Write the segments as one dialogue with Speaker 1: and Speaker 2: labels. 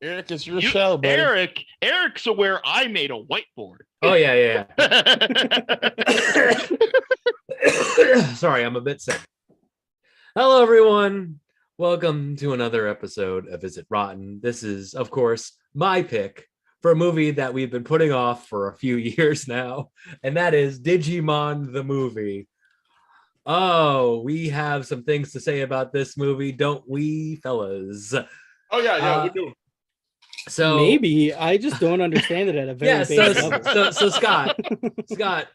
Speaker 1: Eric, it's your show, buddy.
Speaker 2: Eric's aware I made a whiteboard.
Speaker 3: Oh, yeah. Sorry, I'm a bit sick. Hello, everyone. Welcome to another episode of Is It Rotten? This is, of course, my pick for a movie that we've been putting off for a few years now, and that is Digimon the movie. Oh, we have some things to say about this movie, don't we, fellas?
Speaker 1: Oh, yeah, we do.
Speaker 3: So
Speaker 4: maybe I just don't understand it at a very basic level.
Speaker 3: So Scott,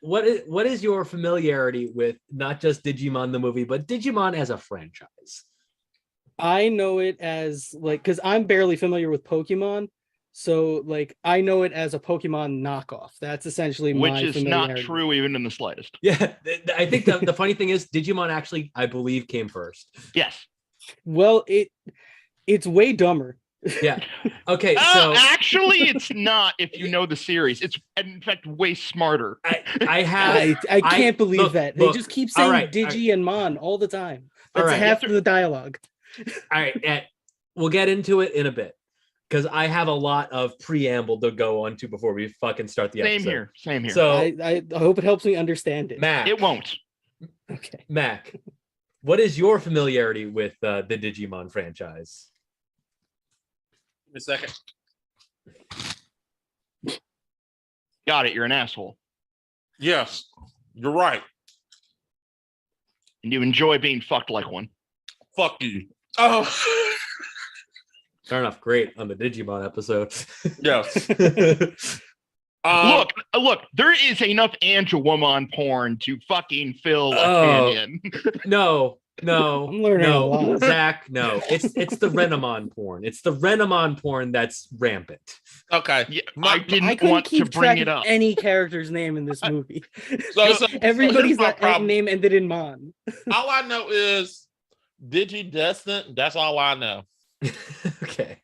Speaker 3: what is your familiarity with not just Digimon the movie, but Digimon as a franchise?
Speaker 4: I know it as because I'm barely familiar with Pokemon, so I know it as a Pokemon knockoff. That's essentially
Speaker 2: which is not true even in the slightest.
Speaker 3: Yeah, I think the funny thing is Digimon actually, I believe, came first.
Speaker 2: Yes.
Speaker 4: Well, it's way dumber.
Speaker 3: Yeah. Okay. So
Speaker 2: actually, it's not. If you know the series, it's in fact way smarter.
Speaker 4: I can't believe that they just keep saying Digi and Mon all the time. That's half of the dialogue.
Speaker 3: All right, we'll get into it in a bit because I have a lot of preamble to go on to before we fucking start the episode.
Speaker 2: Same here.
Speaker 3: So
Speaker 4: I hope it helps me understand it.
Speaker 3: Mac,
Speaker 2: it won't.
Speaker 4: Okay,
Speaker 3: Mac, what is your familiarity with the Digimon franchise?
Speaker 1: Give me a second.
Speaker 2: Got it. You're an asshole.
Speaker 1: Yes, you're right.
Speaker 2: And you enjoy being fucked like one.
Speaker 1: Fuck you. Oh.
Speaker 3: Fair enough. Great on the Digimon episode.
Speaker 1: Yes.
Speaker 2: Look, there is enough Angelwomon porn to fucking fill a canyon.
Speaker 3: No,
Speaker 4: I'm learning a lot.
Speaker 3: Zach, no. It's the Renamon porn. It's the Renamon porn that's rampant.
Speaker 1: Okay.
Speaker 2: Yeah, I didn't
Speaker 4: couldn't
Speaker 2: want to
Speaker 4: keep
Speaker 2: bring
Speaker 4: track
Speaker 2: it
Speaker 4: of
Speaker 2: up.
Speaker 4: any character's name in this movie.
Speaker 1: So
Speaker 4: Everybody's
Speaker 1: here's my
Speaker 4: name ended in Mon.
Speaker 1: All I know is Digidestined. That's all I know.
Speaker 3: Okay.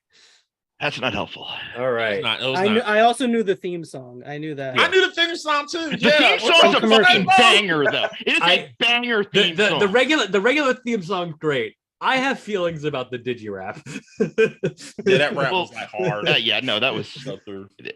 Speaker 2: That's not helpful.
Speaker 3: All right.
Speaker 4: I also knew the theme song. I knew that.
Speaker 1: I knew the theme song too.
Speaker 2: The theme song's a fucking banger, though. It is a banger theme song.
Speaker 3: The regular theme song's great. I have feelings about the Digi rap.
Speaker 1: Yeah, that rap was hard.
Speaker 2: That was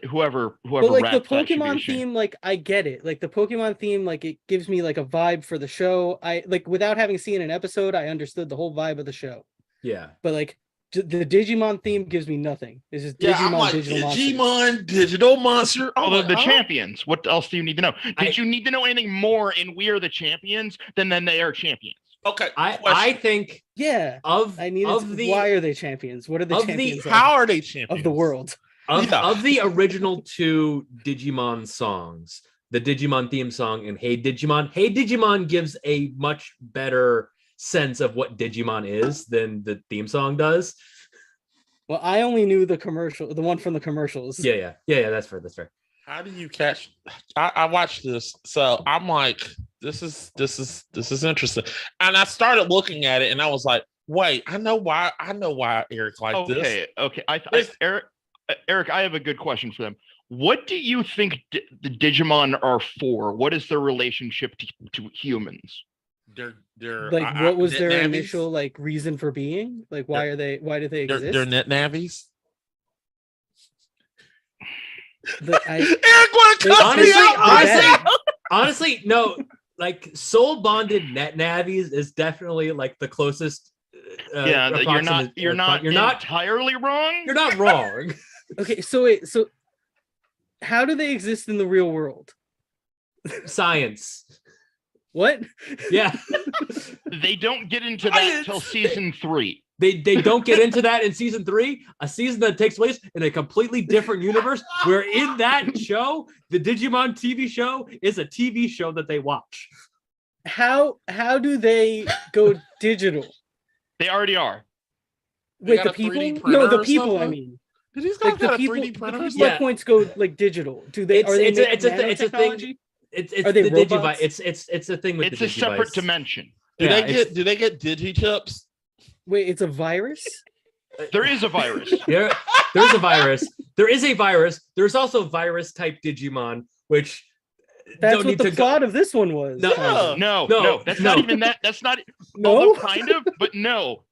Speaker 2: whoever.
Speaker 4: But the Pokemon theme, I get it. The Pokemon theme, it gives me a vibe for the show. I without having seen an episode, I understood the whole vibe of the show.
Speaker 3: Yeah,
Speaker 4: but the Digimon theme gives me nothing. It's just Digimon,
Speaker 1: digital monster.
Speaker 2: Oh, the champions. What else do you need to know? Did you need to know anything more in We Are the Champions than they are champions?
Speaker 1: Okay,
Speaker 3: I think
Speaker 4: why are they champions? What are the champions?
Speaker 1: How are they champions
Speaker 4: of the world?
Speaker 3: Of the original two Digimon songs, the Digimon theme song and Hey Digimon gives a much better sense of what Digimon is than the theme song does.
Speaker 4: Well, I only knew the one from the commercials.
Speaker 3: Yeah, that's fair.
Speaker 1: How do you catch? I watched this, so I'm like, this is interesting. And I started looking at it, and I was like, wait, I know why Eric liked this.
Speaker 2: Okay. Eric, I have a good question for them. What do you think the Digimon are for? What is their relationship to humans?
Speaker 1: They're
Speaker 4: what was their initial reason for being? Why do they exist?
Speaker 1: They're net navies.
Speaker 3: Honestly, no. Soul bonded net navies is definitely the closest.
Speaker 2: You're not entirely wrong.
Speaker 3: You're not wrong.
Speaker 4: Okay, so how do they exist in the real world?
Speaker 3: Science.
Speaker 4: What?
Speaker 3: Yeah.
Speaker 2: They don't get into that till season 3.
Speaker 3: They don't get into that in season 3, a season that takes place in a completely different universe, where in that show, the Digimon TV show is a TV show that they watch.
Speaker 4: How do they go digital?
Speaker 2: They already are.
Speaker 4: Wait, the people? No, the people. I mean,
Speaker 1: do these guys got a 3D printer?
Speaker 4: The points go digital. Do they? It's a thing.
Speaker 3: It's the Digivice. It's a thing with.
Speaker 2: It's a separate dimension.
Speaker 1: Do they get Digichips?
Speaker 4: Wait, it's a virus?
Speaker 2: There is a virus.
Speaker 3: There's a virus. There is a virus. There's also virus type Digimon, which
Speaker 4: that's what the plot of this one was.
Speaker 2: No. That's not even that. That's not.
Speaker 4: No,
Speaker 2: kind of, but no.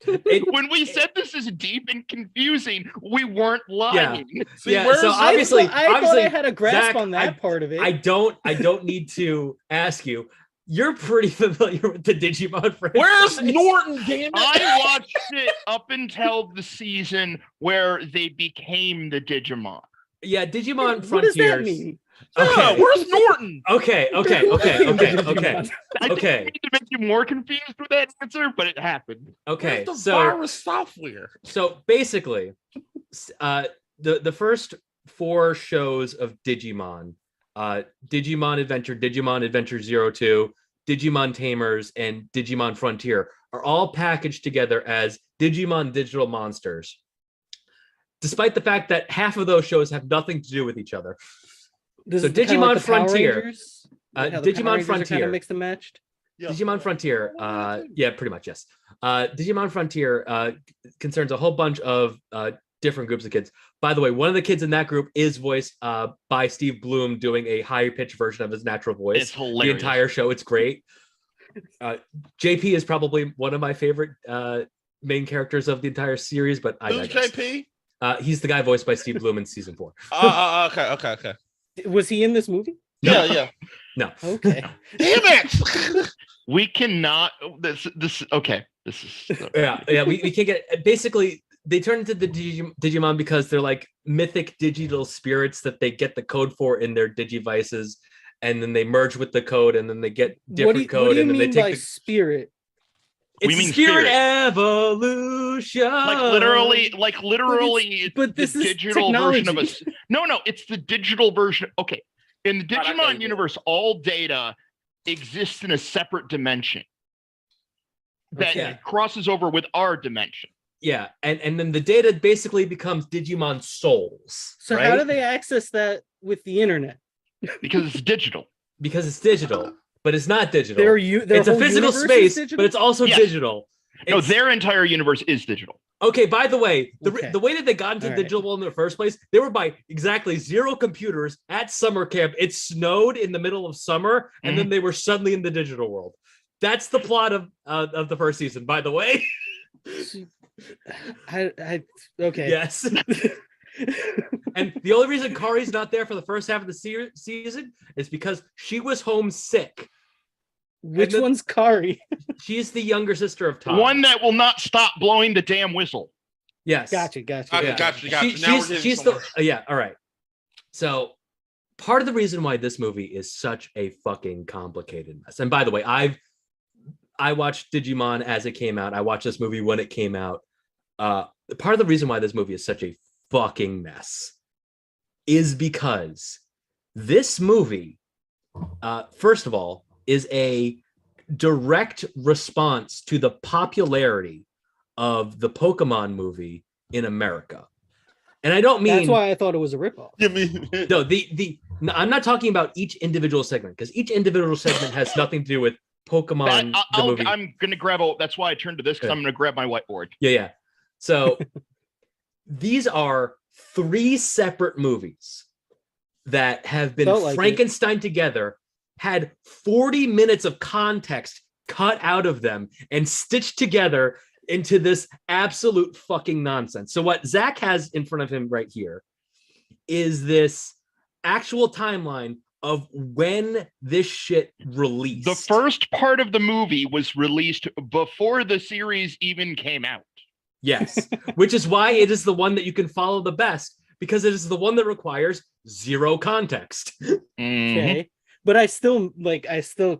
Speaker 2: When we said this is deep and confusing, we weren't lying.
Speaker 3: So obviously,
Speaker 4: I thought I had a grasp Zach, on that part of it.
Speaker 3: I don't need to ask you. You're pretty familiar with the Digimon franchise.
Speaker 1: Where's Norton, damn it?
Speaker 2: I watched it up until the season where they became the Digimon.
Speaker 3: Yeah, Digimon Frontiers.
Speaker 4: What does that mean?
Speaker 1: Okay. Where's Norton?
Speaker 3: Okay.
Speaker 2: I need to make you more confused with that answer, but it happened.
Speaker 3: Okay,
Speaker 1: where's the virus software?
Speaker 3: So basically, the first 4 shows of Digimon, Digimon Adventure 02, Digimon Tamers, and Digimon Frontier are all packaged together as Digimon Digital Monsters, despite the fact that half of those shows have nothing to do with each other. So Digimon Frontier, Digimon Frontier,
Speaker 4: mixed and matched.
Speaker 1: Yeah.
Speaker 3: Digimon Frontier, yeah, pretty much, yes. Digimon Frontier concerns a whole bunch of different groups of kids. By the way, one of the kids in that group is voiced by Steve Bloom doing a higher pitched version of his natural voice.
Speaker 2: It's hilarious.
Speaker 3: The entire show, it's great. JP is probably one of my favorite main characters of the entire series, but
Speaker 1: Who's JP?
Speaker 3: He's the guy voiced by Steve Bloom in season 4.
Speaker 1: Okay.
Speaker 4: Was he in this movie?
Speaker 1: Yeah.
Speaker 3: No.
Speaker 4: Okay.
Speaker 1: Damn it!
Speaker 2: We cannot. This. Okay. This is.
Speaker 3: Yeah. We can't get. Basically, they turn into the Digimon because they're like mythic digital spirits that they get the code for in their digivices, and then they merge with the code, and then they get different code.
Speaker 4: What do you
Speaker 3: and then
Speaker 4: mean
Speaker 3: they take
Speaker 4: by
Speaker 3: the
Speaker 4: spirit?
Speaker 3: It's
Speaker 2: we mean
Speaker 3: spirit evolution.
Speaker 2: Like literally.
Speaker 4: But this
Speaker 2: the
Speaker 4: is
Speaker 2: digital
Speaker 4: technology.
Speaker 2: version of us. No, it's the digital version. Okay, in the Digimon universe, all data exists in a separate dimension that crosses over with our dimension.
Speaker 3: Yeah, and then the data basically becomes Digimon souls.
Speaker 4: So
Speaker 3: right?
Speaker 4: how do they access that with the internet?
Speaker 2: Because it's digital.
Speaker 3: Because it's digital. But it's not digital.
Speaker 4: It's
Speaker 3: a physical space, but it's also digital.
Speaker 2: No, their entire universe is digital.
Speaker 3: Okay, by the way, the way that they got into the digital world in the first place, they were by exactly 0 computers at summer camp. It snowed in the middle of summer, and then they were suddenly in the digital world. That's the plot of the first season, by the way.
Speaker 4: Okay.
Speaker 3: Yes. And the only reason Kari's not there for the first half of the season is because she was homesick.
Speaker 4: Which one's Kari?
Speaker 3: She's the younger sister of Tom.
Speaker 2: One that will not stop blowing the damn whistle.
Speaker 3: Yes.
Speaker 4: Gotcha.
Speaker 1: Gotcha.
Speaker 3: She's all right. So part of the reason why this movie is such a fucking complicated mess. And by the way, I watched Digimon as it came out. I watched this movie when it came out. Part of the reason why this movie is such a fucking mess is because this movie, first of all, is a direct response to the popularity of the Pokemon movie in America. And I don't mean
Speaker 4: that's why I thought it was a ripoff.
Speaker 3: No, I'm not talking about each individual segment, because each individual segment has nothing to do with Pokemon. Movie.
Speaker 2: I'm gonna grab that's why I turned to this, because I'm gonna grab my whiteboard.
Speaker 3: Yeah. So these are 3 separate movies that have been Frankenstein together, had 40 minutes of context cut out of them and stitched together into this absolute fucking nonsense. So what Zach has in front of him right here is this actual timeline of when this shit released.
Speaker 2: The first part of the movie was released before the series even came out.
Speaker 3: Yes, which is why it is the one that you can follow the best, because it is the one that requires 0 context.
Speaker 4: Okay. But I still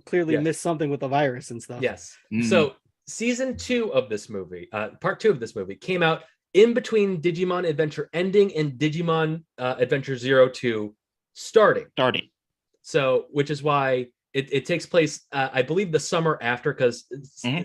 Speaker 4: clearly missed something with the virus and stuff.
Speaker 3: Yes. So season 2 of this movie, part 2 of this movie, came out in between Digimon Adventure ending and Digimon Adventure 02 starting. So, which is why it takes place, I believe, the summer after, because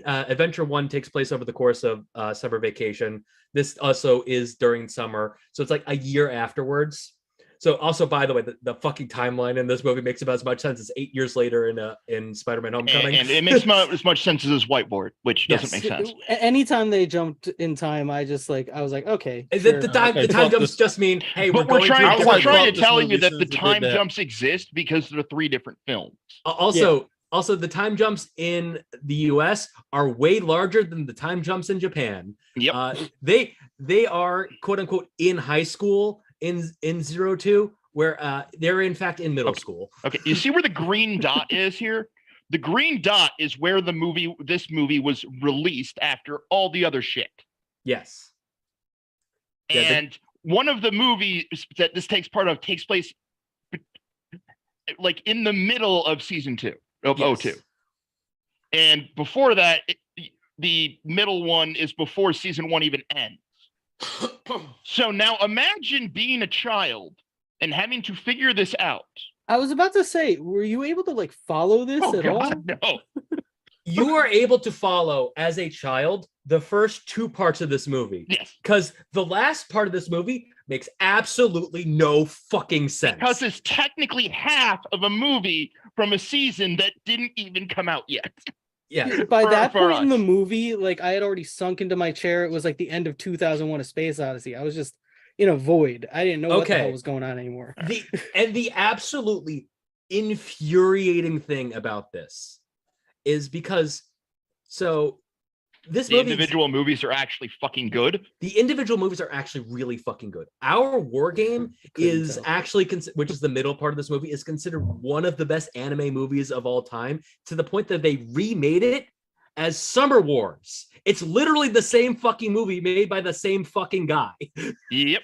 Speaker 3: Adventure 1 takes place over the course of summer vacation. This also is during summer. So it's like a year afterwards. So also, by the way, the fucking timeline in this movie makes about as much sense as 8 years later in Spider-Man Homecoming.
Speaker 2: And it makes as much sense as his whiteboard, which doesn't make sense.
Speaker 4: Anytime they jumped in time, I was like, okay.
Speaker 3: Sure. The time jumps just mean, hey, we're
Speaker 2: trying to tell you that the time jumps exist because there are 3 different films.
Speaker 3: Also, Also, the time jumps in the US are way larger than the time jumps in Japan.
Speaker 2: Yep.
Speaker 3: They are quote unquote in high school in 02, where they're in fact in middle school.
Speaker 2: Okay, you see where the green dot is here? The green dot is where this movie was released after all the other shit.
Speaker 3: Yes.
Speaker 2: And one of the movies that this takes place like in the middle of season 2 of 02. And before that, the middle one is before season 1 even ends. So now imagine being a child and having to figure this out.
Speaker 4: I was about to say, were you able to like follow this at all?
Speaker 2: No.
Speaker 3: You are able to follow as a child the first 2 parts of this movie.
Speaker 2: Yes.
Speaker 3: Because the last part of this movie makes absolutely no fucking sense.
Speaker 2: Because it's technically half of a movie from a season that didn't even come out yet.
Speaker 3: Yeah.
Speaker 4: By that point in the movie, like I had already sunk into my chair. It was like the end of 2001: A Space Odyssey. I was just in a void. I didn't know what the hell was going on anymore.
Speaker 3: The absolutely infuriating thing about this is because the
Speaker 2: individual movies are actually fucking good.
Speaker 3: The individual movies are actually really fucking good. Our War Game is actually, which is the middle part of this movie, is considered one of the best anime movies of all time, to the point that they remade it as Summer Wars. It's literally the same fucking movie made by the same fucking guy.
Speaker 2: Yep.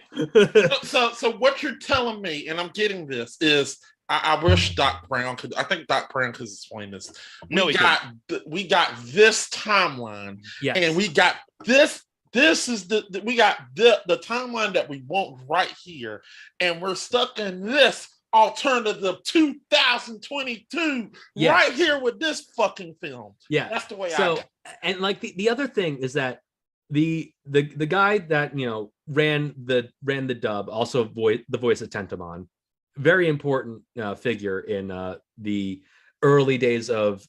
Speaker 1: So what you're telling me, and I'm getting this, is I wish Doc Brown could. I think Doc Brown could explain this. We got this timeline, and we got this. This is we got the timeline that we want right here, and we're stuck in this alternative 2022 right here with this fucking film.
Speaker 3: Yeah,
Speaker 1: that's the way I
Speaker 3: got it. And like the other thing is that the guy that ran the dub, also the voice of Tentamon, very important figure in the early days of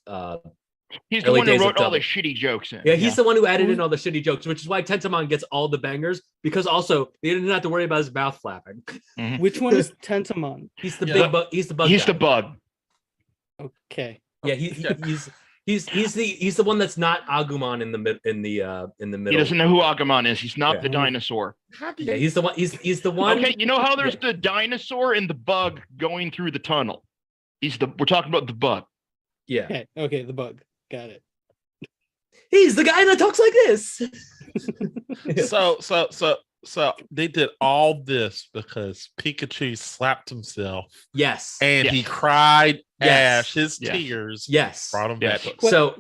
Speaker 2: he's the one who wrote all the shitty jokes in.
Speaker 3: Yeah, he's the one who added in all the shitty jokes, which is why Tentamon gets all the bangers, because also they didn't have to worry about his mouth flapping.
Speaker 4: Mm-hmm. Which one is Tentamon?
Speaker 3: He's the big bug. He's the bug.
Speaker 2: He's the bug.
Speaker 4: Okay.
Speaker 3: Yeah, he's the one that's not Agumon in the middle.
Speaker 2: He doesn't know who Agumon is. He's not the dinosaur.
Speaker 3: Yeah, he's the one. He's the one.
Speaker 2: Okay, you know how there's the dinosaur and the bug going through the tunnel. We're talking about the bug.
Speaker 3: Yeah.
Speaker 4: Okay, the bug. Got it.
Speaker 3: He's the guy that talks like this.
Speaker 1: So they did all this because Pikachu slapped himself.
Speaker 3: Yes.
Speaker 1: And he cried ash. His tears brought him back.
Speaker 3: So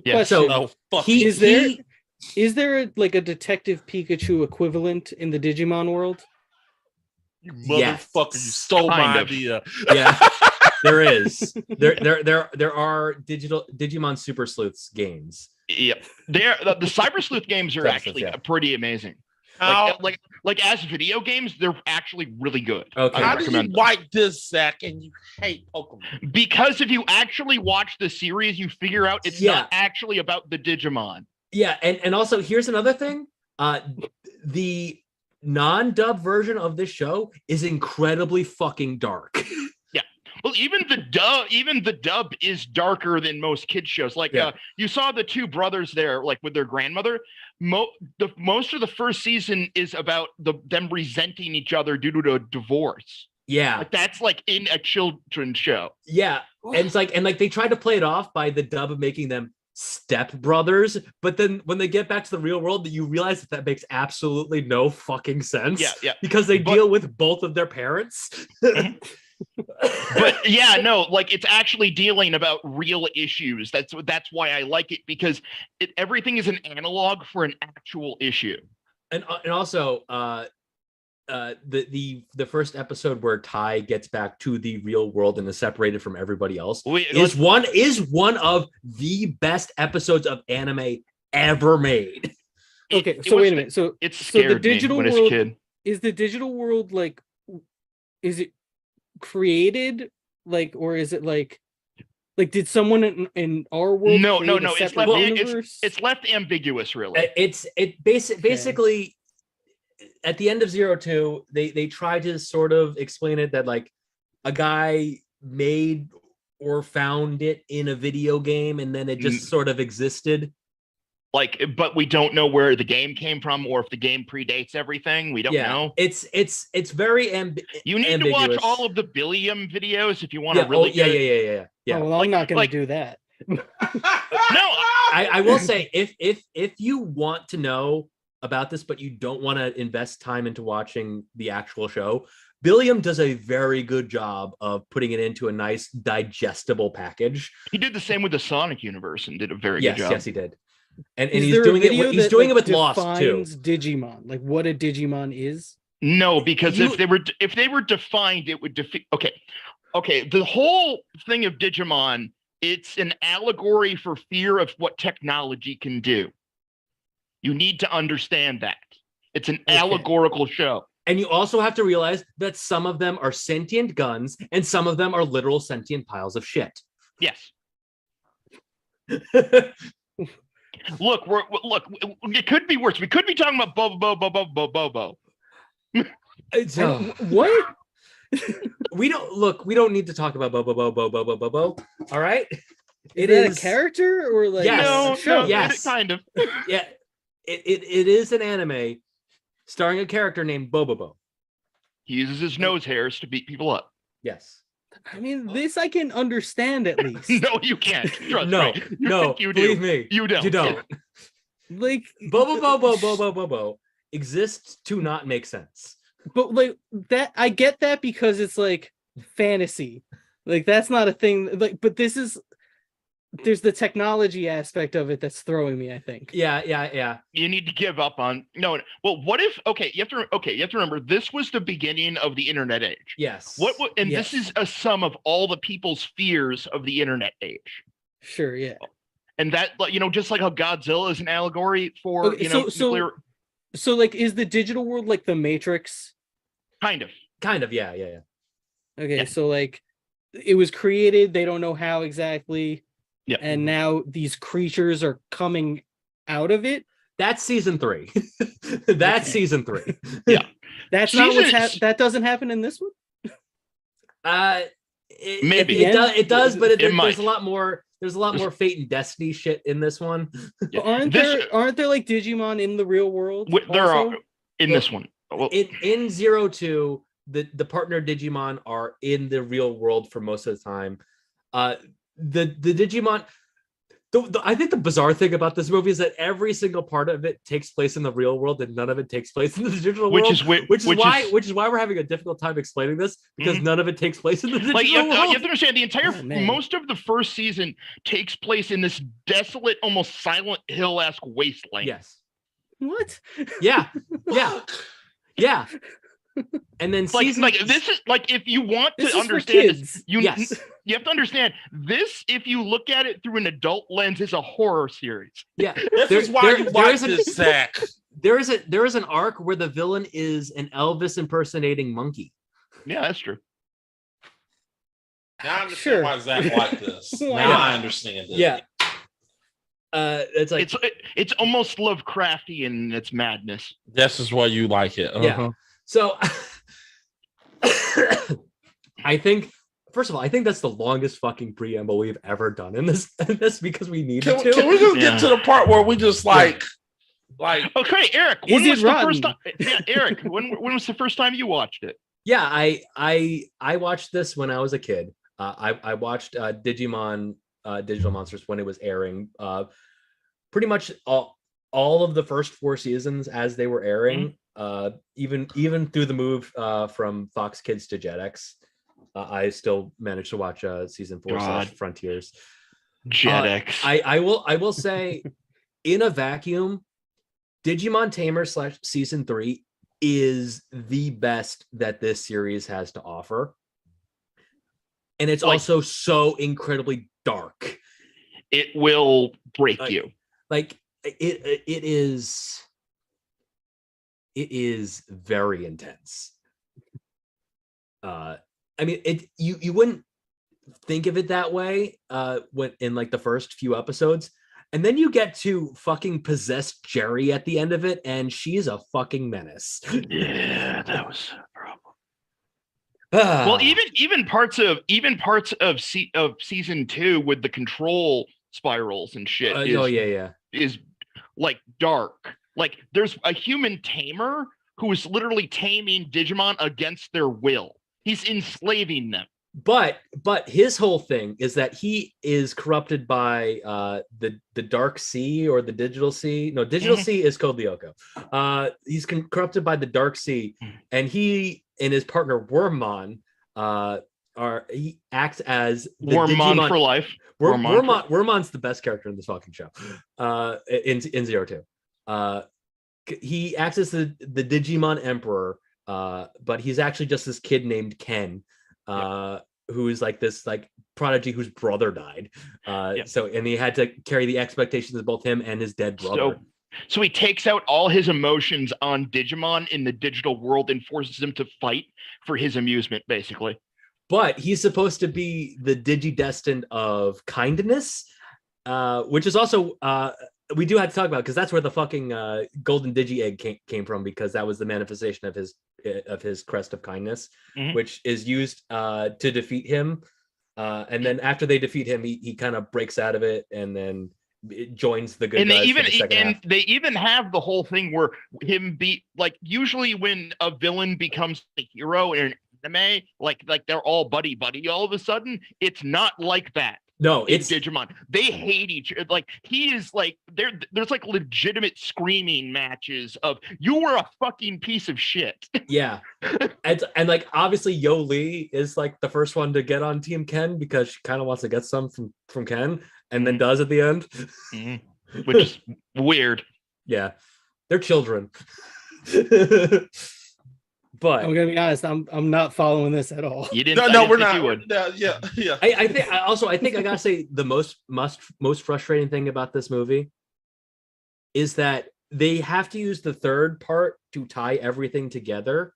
Speaker 4: is there like a Detective Pikachu equivalent in the Digimon world?
Speaker 1: You motherfucker, you stole my idea.
Speaker 3: Yeah. There is. There are Digimon Super Sleuths games.
Speaker 2: Yep. The Cyber Sleuth games are actually pretty amazing. Like as video games, they're actually really good.
Speaker 1: Okay. How do you like this, Zach, and you hate Pokemon?
Speaker 2: Because if you actually watch the series, you figure out it's not actually about the Digimon.
Speaker 3: Yeah, and also here's another thing. The non-dub version of this show is incredibly fucking dark.
Speaker 2: Well, even the dub is darker than most kids shows. Like you saw the two brothers there, like with their grandmother. Most of the first season is about them resenting each other due to a divorce.
Speaker 3: Yeah,
Speaker 2: like that's like in a children's show.
Speaker 3: Yeah, and it's like they tried to play it off by the dub of making them step brothers, but then when they get back to the real world, you realize that makes absolutely no fucking sense.
Speaker 2: Yeah,
Speaker 3: because they deal with both of their parents.
Speaker 2: But like it's actually dealing about real issues. That's why I like it, because everything is an analog for an actual issue.
Speaker 3: And also the first episode where Tai gets back to the real world and is separated from everybody else is one of the best episodes of anime ever made.
Speaker 4: Okay, so wait a minute. So the digital
Speaker 2: me when
Speaker 4: world,
Speaker 2: I was a kid.
Speaker 4: Is the digital world like, is it created like, or is it like did someone in our world
Speaker 2: no it's left ambiguous, really.
Speaker 3: Basically at the end of 02 they try to sort of explain it that like a guy made or found it in a video game and then it just sort of existed.
Speaker 2: Like, but we don't know where the game came from or if the game predates everything. We don't know.
Speaker 3: It's very
Speaker 2: you need
Speaker 3: ambiguous.
Speaker 2: To watch all of the Billiam videos if you want to
Speaker 3: really
Speaker 2: yeah.
Speaker 4: Oh, well, I'm not going to do that.
Speaker 2: No,
Speaker 3: I will say if you want to know about this, but you don't want to invest time into watching the actual show, Billiam does a very good job of putting it into a nice digestible package.
Speaker 2: He did the same with the Sonic universe and did a very good job.
Speaker 3: Yes, he did. And he's doing it. He's doing it with Lost too.
Speaker 4: Digimon, like what a Digimon is.
Speaker 2: No, because if they were defined, it would defeat. Okay. The whole thing of Digimon, it's an allegory for fear of what technology can do. You need to understand that it's an allegorical show.
Speaker 3: And you also have to realize that some of them are sentient guns and some of them are literal sentient piles of shit.
Speaker 2: Yes. Look, it could be worse. We could be talking about Bobo.
Speaker 4: What?
Speaker 3: We don't need to talk about Bobo. All right.
Speaker 4: It is a character or like
Speaker 3: yes.
Speaker 2: Kind of.
Speaker 3: Yeah. It is an anime starring a character named Bobo.
Speaker 2: He uses his nose hairs to beat people up.
Speaker 3: Yes.
Speaker 4: I mean, this I can understand at least.
Speaker 2: No, you can't. Trust
Speaker 3: no,
Speaker 2: me.
Speaker 3: No,
Speaker 2: you
Speaker 3: believe
Speaker 2: do.
Speaker 3: me.
Speaker 2: You don't.
Speaker 3: You don't.
Speaker 4: Like
Speaker 3: Bobo exists to not make sense.
Speaker 4: But like that, I get that because it's like fantasy. Like that's not a thing. Like, but there's the technology aspect of it that's throwing me, I think.
Speaker 3: Yeah.
Speaker 2: You need to give up on no. Well, what if you have to remember this was the beginning of the internet age.
Speaker 3: Yes.
Speaker 2: This is a sum of all the people's fears of the internet age.
Speaker 4: Sure, yeah.
Speaker 2: And that, just like how Godzilla is an allegory for nuclear.
Speaker 4: So like is the digital world like the Matrix?
Speaker 2: Kind of,
Speaker 3: yeah.
Speaker 4: Okay, so like it was created, they don't know how exactly.
Speaker 2: Yeah.
Speaker 4: And now these creatures are coming out of it.
Speaker 3: That's season 3. Season 3.
Speaker 2: Yeah.
Speaker 4: That's not what's that doesn't happen in this one?
Speaker 2: Maybe
Speaker 3: it does, but there's
Speaker 2: might.
Speaker 3: a lot more. There's a lot more Fate and Destiny shit in this one.
Speaker 4: Yeah. Aren't there like Digimon in the real world?
Speaker 2: There are in this one. Well,
Speaker 3: in 02, the partner Digimon are in the real world for most of the time. The Digimon. I think the bizarre thing about this movie is that every single part of it takes place in the real world and none of it takes place in the digital world. Which is why we're having a difficult time explaining this, because none of it takes place in the digital world.
Speaker 2: You have to understand the entire most of the first season takes place in this desolate, almost Silent Hill-esque wasteland.
Speaker 3: Yes.
Speaker 4: What?
Speaker 3: Yeah. And then
Speaker 2: this is like, if you want to understand this, you have to understand this. If you look at it through an adult lens, is a horror series.
Speaker 3: Yeah,
Speaker 1: this is why you watch this, Zach.
Speaker 3: There is an arc where the villain is an Elvis impersonating monkey.
Speaker 2: Yeah, that's true.
Speaker 1: Now I understand why Zach liked this. Now I understand it.
Speaker 3: Yeah. It's like
Speaker 2: it's almost Lovecrafty in its madness.
Speaker 1: This is why you like it.
Speaker 3: Yeah. So I think, first of all, that's the longest fucking preamble we've ever done in this because we needed to.
Speaker 1: Can we just get to the part where we just like
Speaker 2: okay, Eric, when was the first time? Yeah, Eric, when was the first time you watched it?
Speaker 3: Yeah, I watched this when I was a kid. I watched Digimon Digital Monsters when it was airing. Pretty much all of the first 4 seasons as they were airing. Even through the move from Fox Kids to Jetix, I still managed to watch season 4 / Frontiers.
Speaker 2: Jetix.
Speaker 3: I will say, in a vacuum, Digimon Tamer / season 3 is the best that this series has to offer, and it's also so incredibly dark.
Speaker 2: It will break you.
Speaker 3: Like it is very intense. I mean, you wouldn't think of it that way when in like the first few episodes, and then you get to fucking possessed Jerry at the end of it, and she's a fucking menace.
Speaker 2: Yeah, that was a problem. Well, even parts of season 2 with the control spirals and shit is like dark. Like there's a human tamer who is literally taming Digimon against their will. He's enslaving them.
Speaker 3: But his whole thing is that he is corrupted by the dark sea or the digital sea. No, digital sea is called Lyoko. He's corrupted by the dark sea, and he and his partner Wormmon he acts as the
Speaker 2: Wormmon for life.
Speaker 3: Wormmon's the best character in this fucking show. In Zero Two. He acts as the Digimon Emperor, but he's actually just this kid named Ken. Who is like this like prodigy whose brother died. And he had to carry the expectations of both him and his dead brother.
Speaker 2: So he takes out all his emotions on Digimon in the digital world and forces them to fight for his amusement, basically.
Speaker 3: But he's supposed to be the Digidestined of kindness, which is also we do have to talk about, because that's where the fucking golden digi egg came from, because that was the manifestation of his crest of kindness, which is used to defeat him. And then after they defeat him, he kind of breaks out of it, and then it joins the good
Speaker 2: and
Speaker 3: guys.
Speaker 2: They even have the whole thing where him usually when a villain becomes a hero in an anime, like they're all buddy all of a sudden. It's not like that.
Speaker 3: No, it's
Speaker 2: Digimon. They hate each other. Like he is like there's like legitimate screaming matches of "you were a fucking piece of shit."
Speaker 3: Yeah, and like obviously Yo Lee is like the first one to get on Team Ken because she kind of wants to get some from Ken, and then does at the end,
Speaker 2: which is weird.
Speaker 3: Yeah, they're children. But
Speaker 4: I'm gonna be honest, I'm not following this at all.
Speaker 2: You didn't?
Speaker 1: No, we're not. Yeah.
Speaker 3: I think I gotta say the most frustrating thing about this movie is that they have to use the third part to tie everything together.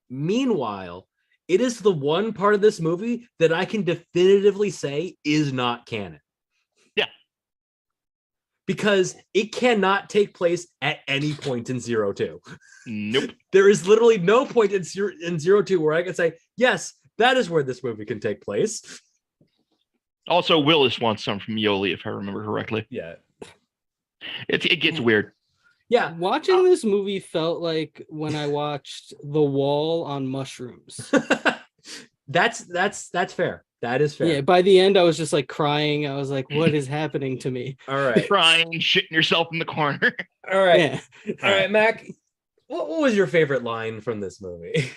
Speaker 3: Meanwhile, it is the one part of this movie that I can definitively say is not canon. Because it cannot take place at any point in Zero Two.
Speaker 2: Nope.
Speaker 3: There is literally no point in Zero Two where I can say, yes, that is where this movie can take place.
Speaker 2: Also, Willis wants some from Yoli, if I remember correctly.
Speaker 3: Yeah.
Speaker 2: It gets weird.
Speaker 3: Yeah.
Speaker 4: Watching this movie felt like when I watched The Wall on mushrooms.
Speaker 3: That's fair. That is fair.
Speaker 4: Yeah, by the end, I was just like crying. I was like, what is happening to me?
Speaker 3: All right.
Speaker 2: Crying, shitting yourself in the corner.
Speaker 3: All right.
Speaker 4: Yeah.
Speaker 3: All right, Mac. What was your favorite line from this movie?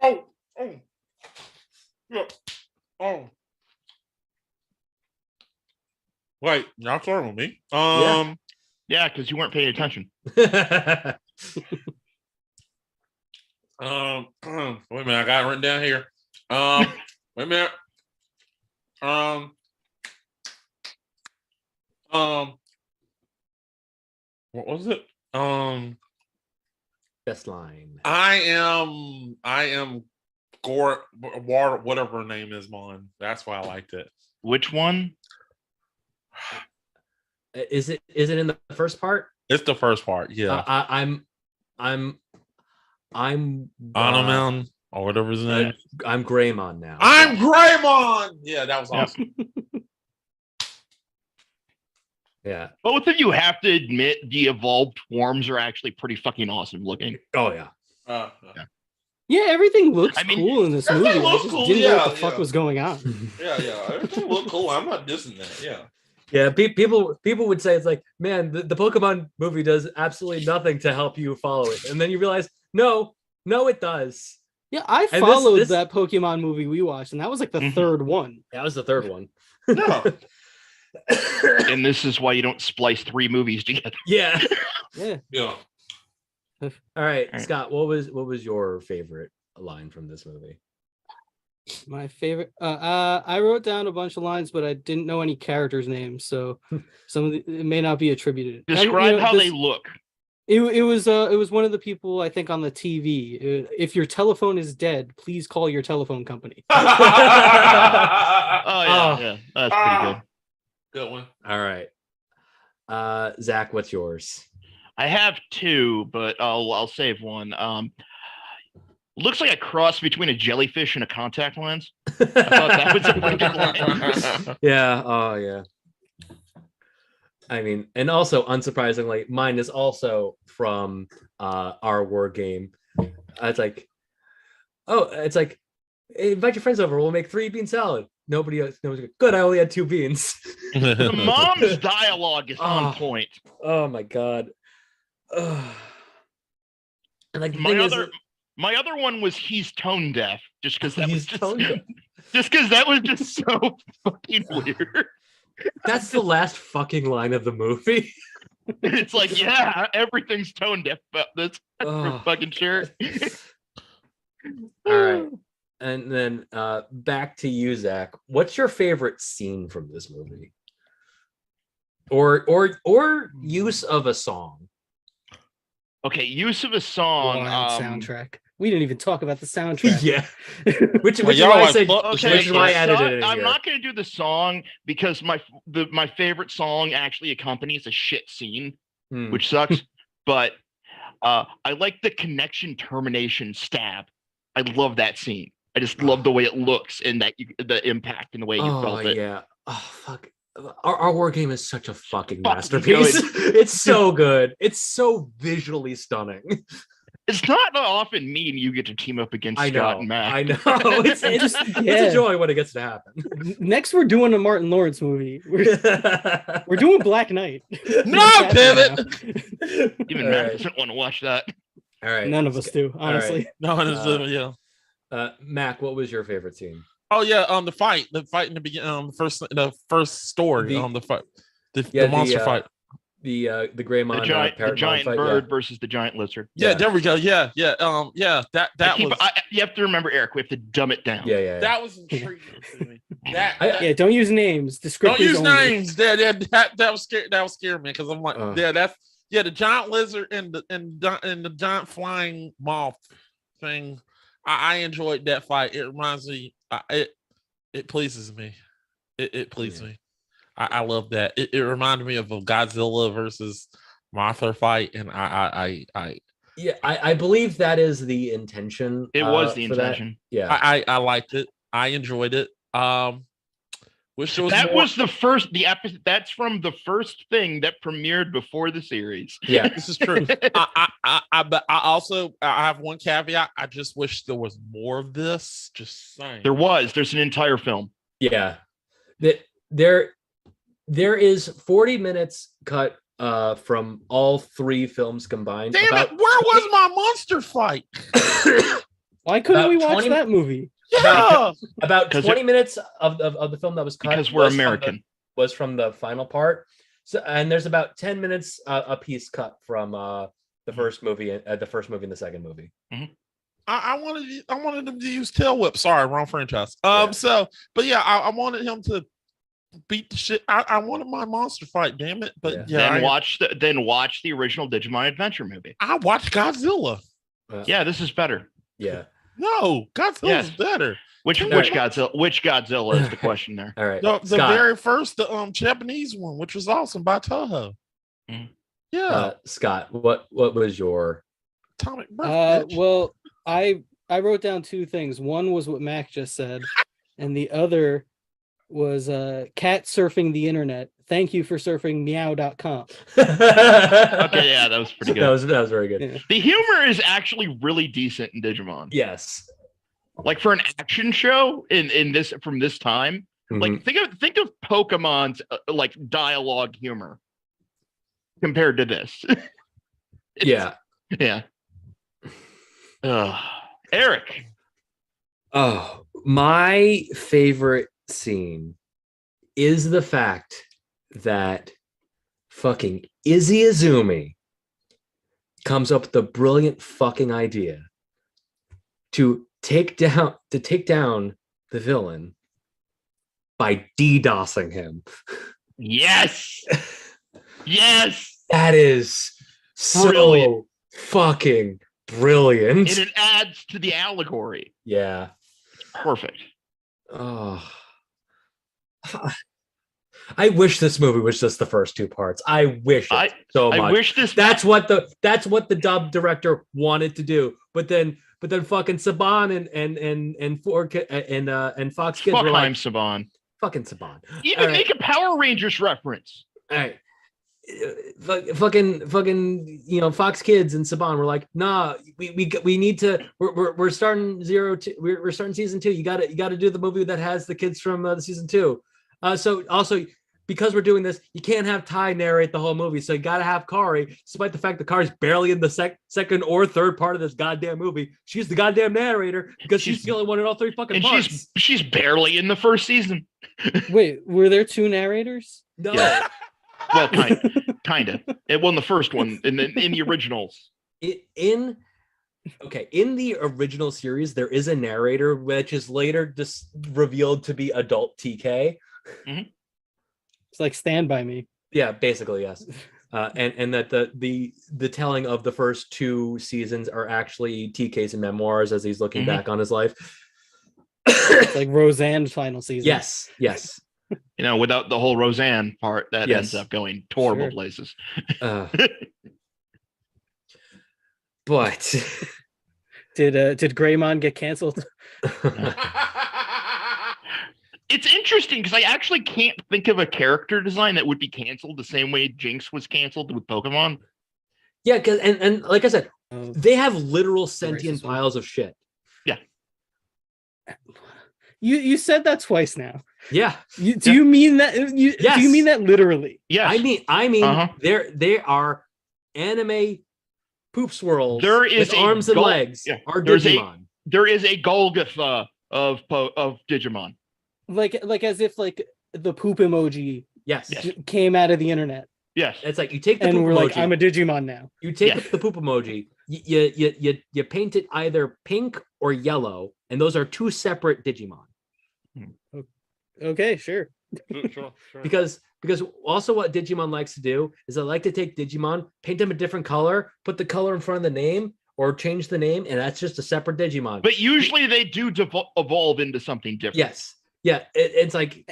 Speaker 1: Oh. Wait, y'all starting with me?
Speaker 2: Yeah, because you weren't paying attention.
Speaker 1: Wait a minute, I got it written down here. Wait a minute. What was it?
Speaker 3: Best line.
Speaker 1: I am Gore, whatever her name is, Mon. That's why I liked it.
Speaker 2: Which one?
Speaker 3: Is it in the first part?
Speaker 1: It's the first part. Yeah.
Speaker 3: I'm
Speaker 1: Anoman or whatever his name.
Speaker 3: I'm Greymon now.
Speaker 1: I'm Greymon. Yeah, that was awesome.
Speaker 3: Yeah.
Speaker 2: Both of you have to admit the evolved forms are actually pretty fucking awesome looking.
Speaker 3: Oh yeah.
Speaker 4: Yeah, everything looks cool in this movie. I just
Speaker 1: cool.
Speaker 4: didn't know what the fuck was going on.
Speaker 1: Yeah. Everything looked cool. I'm not dissing that. Yeah.
Speaker 3: Yeah, people would say it's like, man, the Pokemon movie does absolutely nothing to help you follow it, and then you realize, no, it does.
Speaker 4: Yeah, I followed that Pokemon movie we watched, and that was like the third one.
Speaker 3: That was the third one.
Speaker 1: No.
Speaker 2: And this is why you don't splice 3 movies together.
Speaker 3: Yeah.
Speaker 1: Yeah.
Speaker 3: All right, Scott, what was your favorite line from this movie?
Speaker 4: My favorite. I wrote down a bunch of lines, but I didn't know any characters' names, so some of it may not be attributed.
Speaker 2: Describe how they look.
Speaker 4: It was one of the people, I think, on the TV. If your telephone is dead, please call your telephone company.
Speaker 2: Yeah, that's pretty good.
Speaker 1: Good one.
Speaker 3: All right, Zach, what's yours?
Speaker 2: I have 2, but I'll save one. Looks like a cross between a jellyfish and a contact lens. I thought that was a pretty good line.
Speaker 3: Yeah. Oh, yeah. I mean, and also unsurprisingly, mine is also from our war game. It's like, hey, invite your friends over. We'll make 3 bean salad. Nobody else knows. Good. I only had 2 beans.
Speaker 2: The mom's dialogue is on point.
Speaker 3: Oh my god. And like
Speaker 2: my other one was he's tone deaf, just because that was just so fucking weird.
Speaker 3: That's the last fucking line of the movie.
Speaker 2: It's like, yeah, everything's tone deaf about this. For fucking sure.
Speaker 3: All right. And then back to you, Zach. What's your favorite scene from this movie? Or use of a song?
Speaker 2: Okay, use of a song.
Speaker 4: Soundtrack. We didn't even talk about the soundtrack.
Speaker 3: Yeah. Which is why I added it in
Speaker 2: I'm
Speaker 3: here.
Speaker 2: not going to do the song because my favorite song actually accompanies a shit scene, which sucks. But I like the connection termination stab. I love that scene. I just love the way it looks and the impact and the way you felt it.
Speaker 3: Yeah. Oh fuck. Our war game is such a fucking masterpiece. It's so good. It's so visually stunning.
Speaker 2: It's not often me and you get to team up against Scott and Matt.
Speaker 3: I know. It's a joy when it gets to happen.
Speaker 4: Next, we're doing a Martin Lawrence movie. We're doing Black Knight.
Speaker 1: No, damn it!
Speaker 2: Even Matt doesn't want to watch that.
Speaker 3: All right.
Speaker 4: None of us do, honestly.
Speaker 1: No, yeah.
Speaker 3: Mac, what was your favorite scene?
Speaker 1: Oh yeah, the fight in the beginning, the first story, the fight, the monster fight,
Speaker 3: the Greymon,
Speaker 2: the giant
Speaker 3: fight,
Speaker 2: bird versus the giant lizard.
Speaker 1: Yeah, there we go. Yeah. That was.
Speaker 2: You have to remember, Eric. We have to dumb it down.
Speaker 3: Yeah.
Speaker 1: That was intriguing to me.
Speaker 4: Don't use names.
Speaker 1: Don't use
Speaker 4: only.
Speaker 1: names. That was scary. That was scaring me because I'm like, the giant lizard and the giant flying moth thing. I enjoyed that fight. It reminds me. It pleases me. It pleases me. I love that. It reminded me of a Godzilla versus Mothra fight, and I
Speaker 3: believe that is the intention.
Speaker 2: It was the intention.
Speaker 3: That. Yeah,
Speaker 1: I liked it. I enjoyed it. Wish there was
Speaker 2: that
Speaker 1: more.
Speaker 2: Was the first the episode. That's from the first thing that premiered before the series.
Speaker 3: Yeah,
Speaker 1: this is true. But I also have one caveat. I just wish there was more of this. Just saying.
Speaker 2: There's an entire film.
Speaker 3: Yeah, there is 40 minutes cut from all 3 films combined.
Speaker 1: Damn it! Where was my monster fight?
Speaker 4: Why couldn't we watch that movie?
Speaker 1: Yeah,
Speaker 3: about 20 minutes of the film that was cut
Speaker 2: because we're American
Speaker 3: was from the final part. So, and there's about 10 minutes a piece cut from the first movie and the second movie.
Speaker 2: Mm-hmm.
Speaker 1: I wanted them to use tail whip. Sorry, wrong franchise. So, but yeah, I wanted him to beat the shit. I wanted my monster fight. Damn it! But
Speaker 2: then watch the original Digimon Adventure movie.
Speaker 1: I watched Godzilla.
Speaker 2: Yeah, this is better.
Speaker 3: Yeah.
Speaker 1: No, Godzilla's better.
Speaker 2: Which Godzilla is the question there?
Speaker 3: All right.
Speaker 1: The very first, the Japanese one, which was awesome by Toho.
Speaker 2: Mm-hmm.
Speaker 1: Yeah.
Speaker 3: Scott, what was your
Speaker 1: atomic breath?
Speaker 4: Well, I wrote down 2 things. One was what Mac just said, and the other was cat surfing the internet. Thank you for surfing meow.com.
Speaker 2: Okay, yeah, that was pretty good.
Speaker 3: That was very good.
Speaker 4: Yeah.
Speaker 2: The humor is actually really decent in Digimon.
Speaker 3: Yes.
Speaker 2: Like for an action show in this from this time, like think of Pokemon's like dialogue humor compared to this.
Speaker 3: Yeah.
Speaker 2: Eric.
Speaker 3: Oh, my favorite scene is the fact that fucking Izzy Izumi comes up with the brilliant fucking idea to take down the villain by DDoSing him.
Speaker 2: Yes.
Speaker 3: That is so brilliant. Fucking brilliant.
Speaker 2: And it adds to the allegory.
Speaker 3: Yeah.
Speaker 2: Perfect.
Speaker 3: Oh. I wish this movie was just the first 2 parts. I wish it so much.
Speaker 2: I wish this.
Speaker 3: That's what the dub director wanted to do. But then but then fucking Saban and Fox Kids were like
Speaker 2: Saban.
Speaker 3: Fucking Saban.
Speaker 2: Even make a Power Rangers reference.
Speaker 3: All right. Fucking Fox Kids and Saban were like, nah, we need to, we're starting we're starting season 2. You gotta do the movie that has the kids from the season 2. So also, because we're doing this, you can't have Ty narrate the whole movie, so you gotta have Kari, despite the fact that Kari's barely in the second or third part of this goddamn movie. She's the goddamn narrator because she's the only one in all 3 fucking parts.
Speaker 2: And she's barely in the first season.
Speaker 4: Wait, were there 2 narrators?
Speaker 3: No.
Speaker 2: Yeah. Well, kind of. It won the first one in the originals.
Speaker 3: In the original series, there is a narrator, which is later just revealed to be adult TK.
Speaker 2: Mm-hmm.
Speaker 4: It's like Stand By Me.
Speaker 3: Yeah, basically, yes. And that the telling of the first 2 seasons are actually TK's memoirs as he's looking back on his life.
Speaker 4: It's like Roseanne's final season.
Speaker 3: Yes.
Speaker 2: Without the whole Roseanne part, that ends up going horrible places.
Speaker 3: But
Speaker 4: did Greymon get canceled?
Speaker 2: It's interesting because I actually can't think of a character design that would be canceled the same way Jinx was canceled with Pokemon.
Speaker 3: Yeah, because and like I said, they have literal sentient piles of shit.
Speaker 2: Yeah.
Speaker 4: You said that twice now.
Speaker 3: Yeah.
Speaker 4: Do you mean that?
Speaker 3: Yes.
Speaker 4: Do you mean that literally?
Speaker 2: Yes.
Speaker 3: I mean, they are anime poop swirls.
Speaker 2: There is
Speaker 3: with arms and legs.
Speaker 2: Yeah.
Speaker 3: Are Digimon.
Speaker 2: There is a Golgotha of Digimon.
Speaker 4: Like as if like the poop emoji
Speaker 3: Yes.
Speaker 4: came out of the internet.
Speaker 2: Yes.
Speaker 3: It's like you take the
Speaker 4: and
Speaker 3: poop
Speaker 4: we're
Speaker 3: emoji.
Speaker 4: Like, I'm a Digimon now.
Speaker 3: You take the poop emoji. You paint it either pink or yellow, and those are 2 separate Digimon.
Speaker 4: Okay, sure.
Speaker 2: Sure.
Speaker 3: Because also what Digimon likes to do is they like to take Digimon, paint them a different color, put the color in front of the name, or change the name, and that's just a separate Digimon.
Speaker 2: But usually they do evolve into something different.
Speaker 3: Yes. Yeah. It's like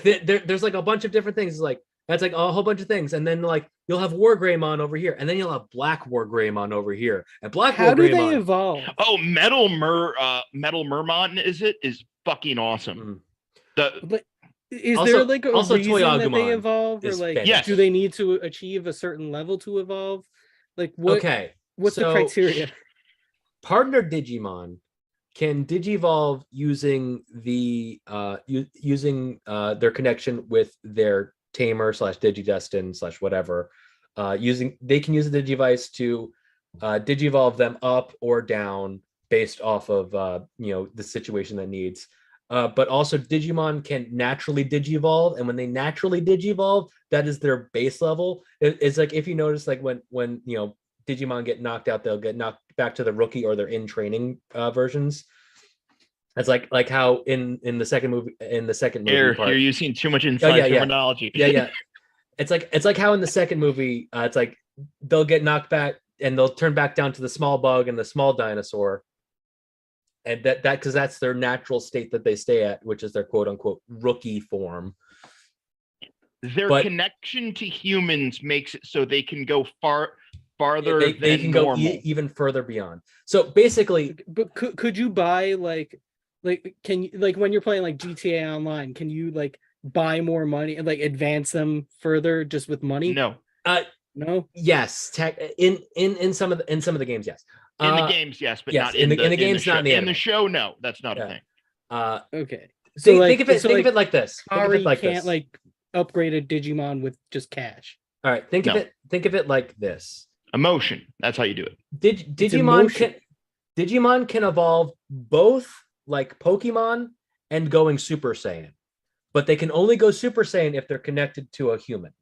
Speaker 3: there's like a bunch of different things. It's like that's like a whole bunch of things, and then like you'll have War Greymon over here, and then you'll have Black War Greymon over here, and Black
Speaker 4: How
Speaker 3: War
Speaker 4: do
Speaker 3: Greymon.
Speaker 4: they evolve?
Speaker 2: Oh, Metal Mermon is fucking awesome.
Speaker 4: But is
Speaker 3: Also-
Speaker 4: there like a
Speaker 3: also
Speaker 4: reason
Speaker 3: Toy
Speaker 4: that they
Speaker 3: Agumon
Speaker 4: evolve, or
Speaker 3: is
Speaker 4: like
Speaker 3: fantastic.
Speaker 4: do they need to achieve a certain level to evolve? Like what?
Speaker 3: Okay.
Speaker 4: What's the
Speaker 3: so
Speaker 4: criteria?
Speaker 3: Partner Digimon can digivolve using their connection with their tamer / digidestin / whatever. They can use the Digivice to digivolve them up or down based off of the situation that needs. But also Digimon can naturally digivolve, and when they naturally digivolve, that is their base level. It's like if you notice, like when Digimon get knocked out, they'll get knocked back to the rookie or their in training versions. It's like how in the second movie part,
Speaker 2: you're using too much inside terminology.
Speaker 3: Yeah. It's like how in the second movie, it's like they'll get knocked back and they'll turn back down to the small bug and the small dinosaur. And that because that's their natural state that they stay at, which is their quote unquote rookie form.
Speaker 2: Their connection to humans makes it so they can go farther
Speaker 3: They
Speaker 2: than
Speaker 3: can
Speaker 2: normal.
Speaker 3: go even further beyond. So basically,
Speaker 4: But could you buy like can you like when you're playing like GTA Online? Can you like buy more money and like advance them further just with money?
Speaker 2: No.
Speaker 4: No.
Speaker 3: Yes, in some of the games, yes.
Speaker 2: In the games, yes, but
Speaker 3: yes,
Speaker 2: not in the
Speaker 3: games, not in the
Speaker 2: in
Speaker 3: anime.
Speaker 2: the show. No, that's not a thing.
Speaker 4: Okay.
Speaker 3: So
Speaker 4: like,
Speaker 3: think of it like this. Think of
Speaker 4: Ari
Speaker 3: it like
Speaker 4: can't
Speaker 3: this.
Speaker 4: like upgrade a Digimon with just cash.
Speaker 3: All right, think of it like this.
Speaker 2: Emotion. That's how you do it.
Speaker 3: Digimon can evolve both like Pokemon and going Super Saiyan, but they can only go Super Saiyan if they're connected to a human.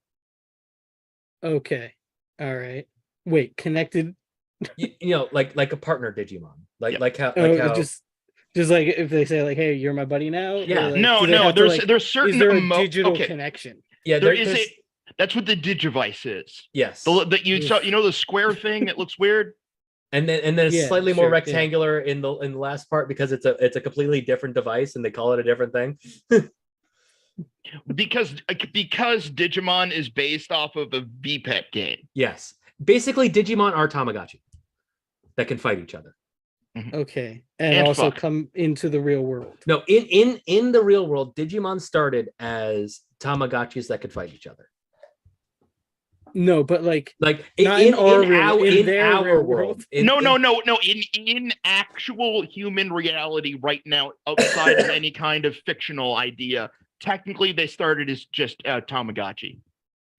Speaker 4: Okay. All right. Wait, connected.
Speaker 3: Like a partner Digimon, like how
Speaker 4: just like if they say like, "Hey, you're my buddy now."
Speaker 3: Yeah.
Speaker 4: Like,
Speaker 2: No. There's certain
Speaker 4: is there a digital connection?
Speaker 3: Yeah,
Speaker 2: there is a. That's what the Digivice is.
Speaker 3: Yes.
Speaker 2: That you saw, the square thing that looks weird.
Speaker 3: And then it's slightly more rectangular in the last part because it's a completely different device and they call it a different thing.
Speaker 2: because Digimon is based off of a VPET game.
Speaker 3: Yes. Basically Digimon are Tamagotchi that can fight each other.
Speaker 4: Okay, and
Speaker 2: And
Speaker 4: also
Speaker 2: fuck.
Speaker 4: come into the real world.
Speaker 3: No, in the real world, Digimon started as Tamagotchis that could fight each other.
Speaker 4: No, but like not
Speaker 3: in
Speaker 4: our real-
Speaker 3: our
Speaker 4: in
Speaker 3: in
Speaker 4: their
Speaker 3: our
Speaker 4: real
Speaker 3: world.
Speaker 2: No. In actual human reality right now, outside of any kind of fictional idea, technically they started as just Tamagotchi.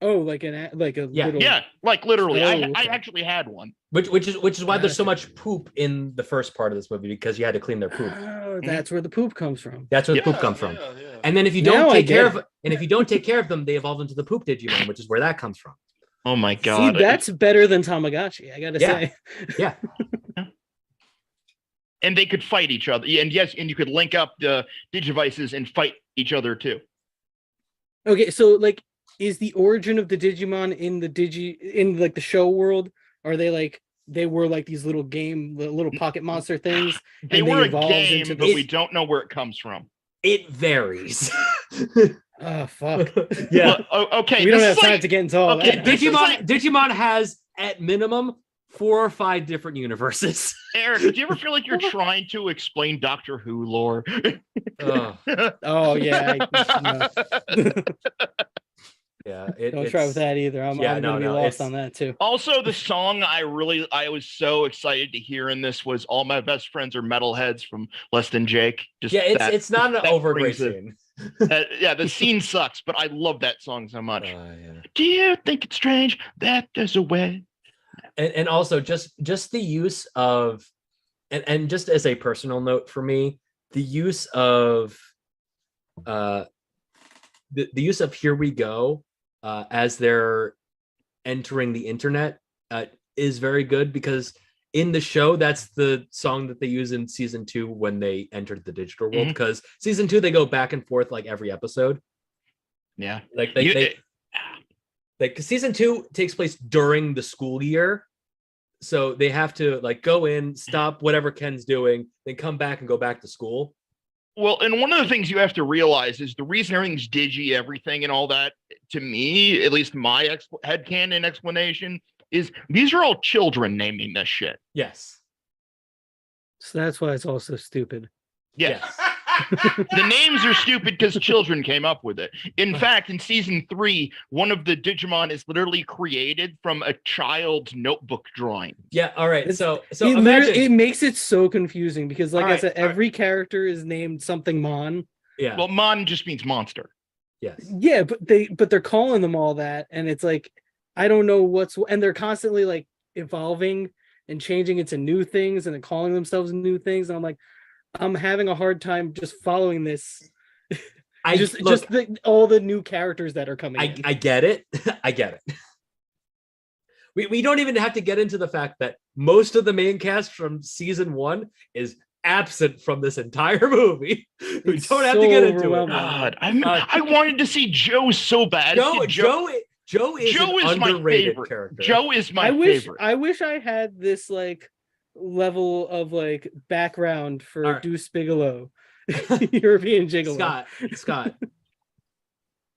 Speaker 4: oh, like a
Speaker 3: Yeah.
Speaker 4: little
Speaker 2: Yeah, like literally.
Speaker 4: Oh,
Speaker 2: I
Speaker 4: okay.
Speaker 2: actually had one.
Speaker 3: Which is why there's so
Speaker 4: Gotcha.
Speaker 3: much poop in the first part of this movie, because you had to clean their poop.
Speaker 4: Oh, that's where the poop comes from.
Speaker 3: That's where
Speaker 1: Yeah,
Speaker 3: the poop comes from.
Speaker 1: yeah, yeah.
Speaker 3: And then if you
Speaker 4: Now
Speaker 3: don't
Speaker 4: I
Speaker 3: take care
Speaker 4: get
Speaker 3: of and if you don't take care of them, they evolve into the poop Digimon, which is where that comes from.
Speaker 2: Oh my
Speaker 4: See,
Speaker 2: god.
Speaker 4: that's better than Tamagotchi, I gotta
Speaker 3: Yeah.
Speaker 4: say.
Speaker 3: Yeah.
Speaker 2: And they could fight each other. And yes, and you could link up the Digivices and fight each other too.
Speaker 4: Okay, so like, is the origin of the Digimon in the show world? Are they were like these little pocket monster things?
Speaker 2: They
Speaker 4: and
Speaker 2: were a
Speaker 4: evolved
Speaker 2: game,
Speaker 4: into
Speaker 2: but
Speaker 4: this-
Speaker 2: we don't know where it comes from.
Speaker 3: It varies.
Speaker 4: Oh fuck.
Speaker 3: Yeah.
Speaker 2: Well, okay.
Speaker 4: We don't
Speaker 2: this
Speaker 4: have
Speaker 2: is
Speaker 4: time
Speaker 2: like-
Speaker 4: to get into all
Speaker 2: okay,
Speaker 4: that.
Speaker 2: this is like-
Speaker 3: Digimon has at minimum 4 or 5 different universes.
Speaker 2: Eric, do you ever feel like you're trying to explain Doctor Who lore?
Speaker 3: Ugh.
Speaker 4: Oh yeah. No.
Speaker 3: Yeah.
Speaker 4: Don't try with that either. I'm gonna be lost on that too.
Speaker 2: Also, the song I was so excited to hear in this was "All My Best Friends Are Metalheads" from Less Than Jake. Just
Speaker 3: Yeah,
Speaker 2: that-
Speaker 3: it's not an
Speaker 2: that
Speaker 3: over great
Speaker 2: brings it.
Speaker 3: scene.
Speaker 2: Yeah, the scene sucks, but I love that song so much.
Speaker 3: Yeah.
Speaker 2: Do you think it's strange that there's a way?
Speaker 3: And also just the use of and just as a personal note for me, the use of the use of "Here We Go" as they're entering the internet is very good, because in the show that's the song that they use in season 2 when they entered the digital world, because season 2 they go back and forth like every episode.
Speaker 2: Yeah,
Speaker 3: like cause season 2 takes place during the school year, so they have to like go in, stop whatever Ken's doing, then come back and go back to school.
Speaker 2: Well, and one of the things you have to realize is the reason everything's digi, everything and all that, to me, at least my headcanon explanation, is these are all children naming this shit.
Speaker 3: Yes.
Speaker 4: So that's why it's all so stupid.
Speaker 2: Yes. The names are stupid because children came up with it. In fact, in season 3, one of the Digimon is literally created from a child's notebook drawing.
Speaker 3: Yeah. All right. So
Speaker 4: It makes it so confusing because, like I
Speaker 3: Alright,
Speaker 4: said, every character is named something Mon.
Speaker 3: yeah.
Speaker 2: Well, Mon just means monster.
Speaker 3: Yes.
Speaker 4: Yeah, but they're calling them all that, and it's like I don't know and they're constantly like evolving and changing into new things, and then calling themselves new things, and I'm like, I'm having a hard time just following this. All the new characters that are coming in.
Speaker 3: I get it. I get it. We don't even have to get into the fact that most of the main cast from season 1 is absent from this entire movie. We don't have to get into it.
Speaker 2: God, I wanted to see Joe so bad.
Speaker 3: Joe is an
Speaker 2: my
Speaker 3: underrated
Speaker 2: favorite
Speaker 3: character.
Speaker 2: Joe is my favorite.
Speaker 4: I wish I had this like level of like background for Deuce Bigelow, European Gigolo.
Speaker 3: Scott,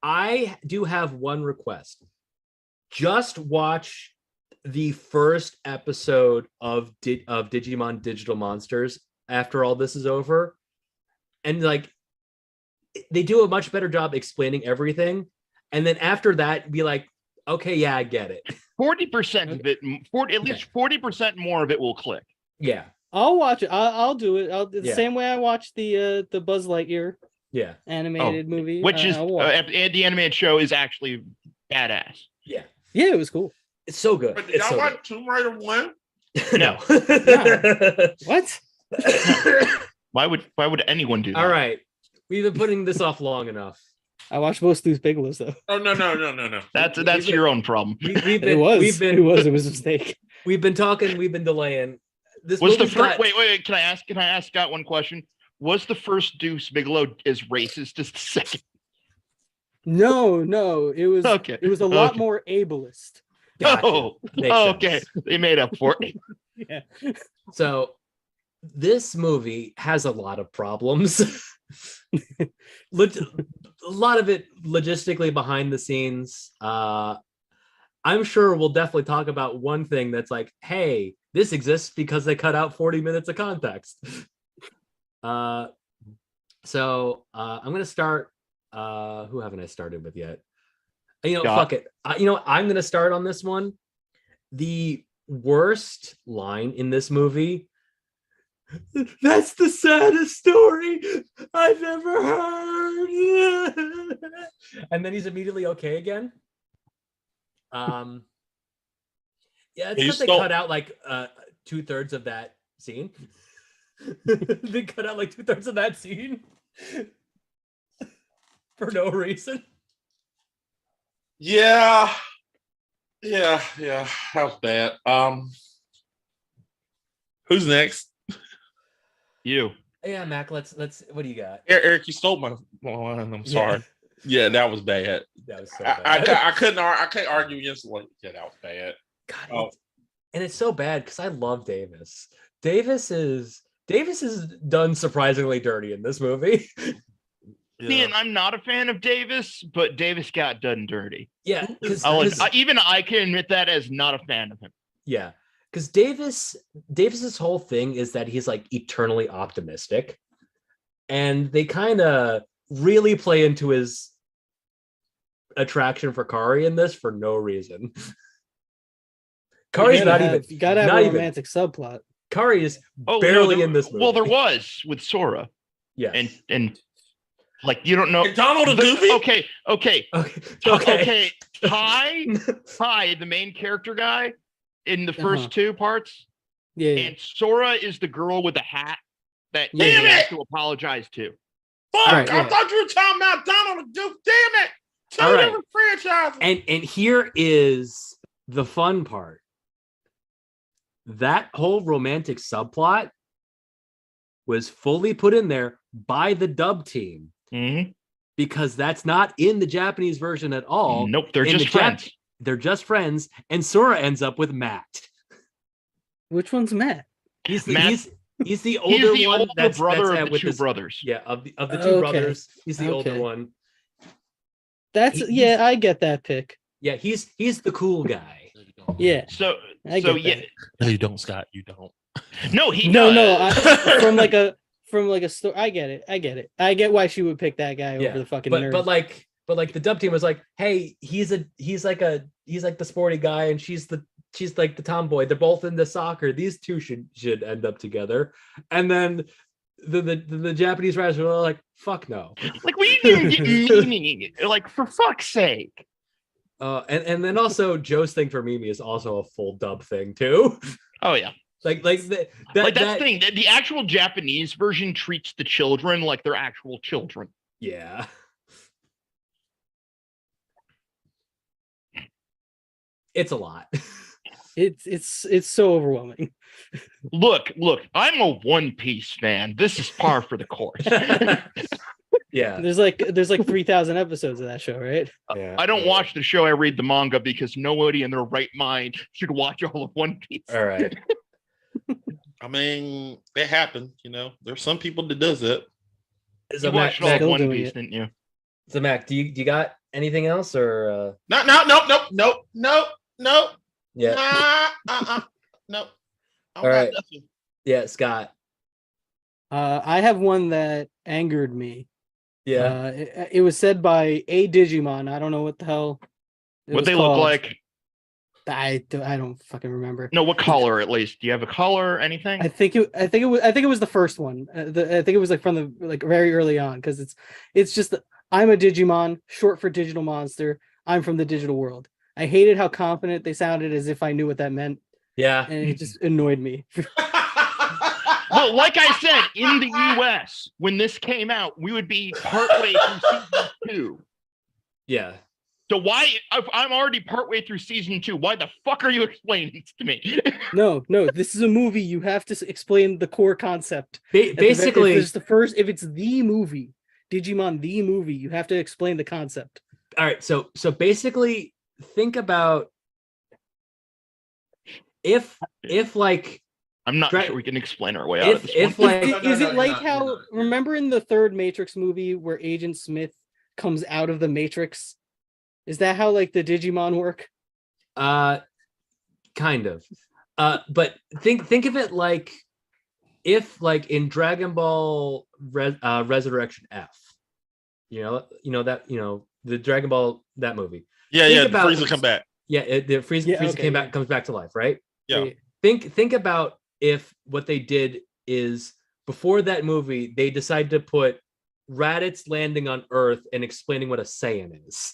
Speaker 3: I do have one request. Just watch the first episode of Digimon Digital Monsters after all this is over, and like they do a much better job explaining everything, and then after that be like, okay, yeah, I get it.
Speaker 2: 40% of it, at least 40% more of it will click.
Speaker 3: Yeah,
Speaker 4: I'll watch it. I'll do it. The same way I watched the Buzz Lightyear animated movie,
Speaker 2: which is and the animated show is actually badass.
Speaker 3: Yeah,
Speaker 4: it was cool.
Speaker 3: It's so good.
Speaker 1: But did y'all watch Tomb Raider 1?
Speaker 2: No.
Speaker 4: What?
Speaker 2: Why would anyone do that?
Speaker 3: All right, we've been putting this off long enough.
Speaker 4: I watched most Deuce Bigelow's though.
Speaker 1: Oh no.
Speaker 2: That's your own problem.
Speaker 4: It was a mistake.
Speaker 3: We've been talking. We've been delaying. This
Speaker 2: was the first. Wait. Can I ask Scott one question? Was the first Deuce Bigelow as racist as the second?
Speaker 4: No. It was
Speaker 2: okay.
Speaker 4: It was a lot more ableist.
Speaker 3: Gotcha.
Speaker 2: Okay. They made up for it.
Speaker 4: Yeah.
Speaker 3: So this movie has a lot of problems. A lot of it logistically behind the scenes. I'm sure we'll definitely talk about one thing that's like, hey, This exists because they cut out 40 minutes of context. So I'm gonna start. Who haven't I started with yet? Fuck it. I'm gonna start on this one. The worst line in this movie. That's the saddest story I've ever heard. And then he's immediately okay again. Yeah, it's because they cut out like 2/3 of that scene. They cut out like 2/3 of that scene for no reason.
Speaker 1: Yeah. That was bad. Who's next?
Speaker 2: You.
Speaker 3: Yeah, Mac. Let's. What do you got?
Speaker 1: Eric, you stole my line. I'm sorry. Yeah, that was bad.
Speaker 3: That was so bad.
Speaker 1: I couldn't argue against like, yeah, that was bad.
Speaker 3: God, and it's so bad because I love Davis. Davis is done surprisingly dirty in this movie.
Speaker 2: See, and I'm not a fan of Davis, but Davis got done dirty.
Speaker 3: Yeah, because
Speaker 2: even I can admit that as not a fan of him.
Speaker 3: Yeah, because Davis's whole thing is that he's like eternally optimistic, and they kind of really play into his attraction for Kari in this for no reason. Kari's
Speaker 4: you gotta have a romantic subplot.
Speaker 3: Kari is barely in this movie.
Speaker 2: Well, there was with Sora.
Speaker 3: Yeah,
Speaker 2: and like you don't know
Speaker 1: Donald and Goofy.
Speaker 2: Okay. Ty, the main character guy in the first two parts.
Speaker 4: Yeah.
Speaker 2: And Sora is the girl with the hat that he
Speaker 1: Damn
Speaker 2: has
Speaker 1: it!
Speaker 2: to apologize to.
Speaker 1: Fuck!
Speaker 4: Right,
Speaker 1: I thought you were talking about Donald and Goofy. Damn it! Two different franchises.
Speaker 3: And here is the fun part. That whole romantic subplot was fully put in there by the dub team.
Speaker 2: Mm-hmm.
Speaker 3: Because that's not in the Japanese version at all.
Speaker 2: Nope, they're just friends.
Speaker 3: They're just friends, and Sora ends up with Matt.
Speaker 4: Which one's Matt?
Speaker 3: He's the older one.
Speaker 2: That's brother of the two brothers.
Speaker 3: Yeah, of the two brothers, he's the older one.
Speaker 4: I get that pick.
Speaker 3: Yeah, he's the cool guy.
Speaker 4: Yeah.
Speaker 2: So
Speaker 1: No, you don't, Scott. You don't.
Speaker 2: No, he
Speaker 4: from like a story. I get it. I get why she would pick that guy over the fucking nerd.
Speaker 3: But like the dub team was like, hey, he's like the sporty guy, and she's like the tomboy. They're both into soccer. These two should end up together. And then the Japanese writers were like, fuck no.
Speaker 2: Like, we didn't get meaning. Like, for fuck's sake.
Speaker 3: And then also Joe's thing for Mimi is also a full dub thing too.
Speaker 2: Oh yeah.
Speaker 3: That's the thing.
Speaker 2: The actual Japanese version treats the children like they're actual children.
Speaker 3: Yeah. It's a lot.
Speaker 4: It's so overwhelming.
Speaker 2: Look, I'm a One Piece fan. This is par for the course.
Speaker 3: Yeah.
Speaker 4: There's like 3,000 episodes of that show, right?
Speaker 3: Yeah.
Speaker 2: I don't watch the show. I read the manga because nobody in their right mind should watch all of One Piece.
Speaker 3: All right.
Speaker 1: I mean, it happened. There's some people that does it.
Speaker 2: You watched all of One Piece, didn't you?
Speaker 3: So Mac, do you got anything else or?
Speaker 1: No.
Speaker 3: Yeah.
Speaker 1: No.
Speaker 3: All right. Yeah, Scott.
Speaker 4: I have one that angered me.
Speaker 3: Yeah.
Speaker 4: It was said by a Digimon. I don't know what the hell.
Speaker 2: What they look like.
Speaker 4: I don't fucking remember.
Speaker 2: No, what color at least? Do you have a color or anything?
Speaker 4: I think it was the first one. I think it was like from the very early on because it's just I'm a Digimon, short for digital monster. I'm from the digital world. I hated how confident they sounded as if I knew what that meant.
Speaker 3: Yeah.
Speaker 4: And it just annoyed me.
Speaker 2: Well, like I said, in the US, when this came out, we would be partway through season 2.
Speaker 3: Yeah.
Speaker 2: So why, if I'm already partway through season 2, why the fuck are you explaining this to me?
Speaker 4: No, this is a movie. You have to explain the core concept.
Speaker 3: Basically,
Speaker 4: if it's the movie, Digimon the movie, you have to explain the concept.
Speaker 3: All right, so basically, think about if like
Speaker 2: I'm not sure we can explain our way out of this.
Speaker 4: Is it like how remember in the third Matrix movie where Agent Smith comes out of the Matrix? Is that how like the Digimon work?
Speaker 3: Kind of. But think of it like if like in Dragon Ball Resurrection F, the Dragon Ball that movie.
Speaker 1: Yeah, Frieza come back.
Speaker 3: Yeah, Frieza comes back to life, right?
Speaker 1: Yeah.
Speaker 3: Think about if what they did is before that movie, they decided to put Raditz landing on Earth and explaining what a Saiyan is.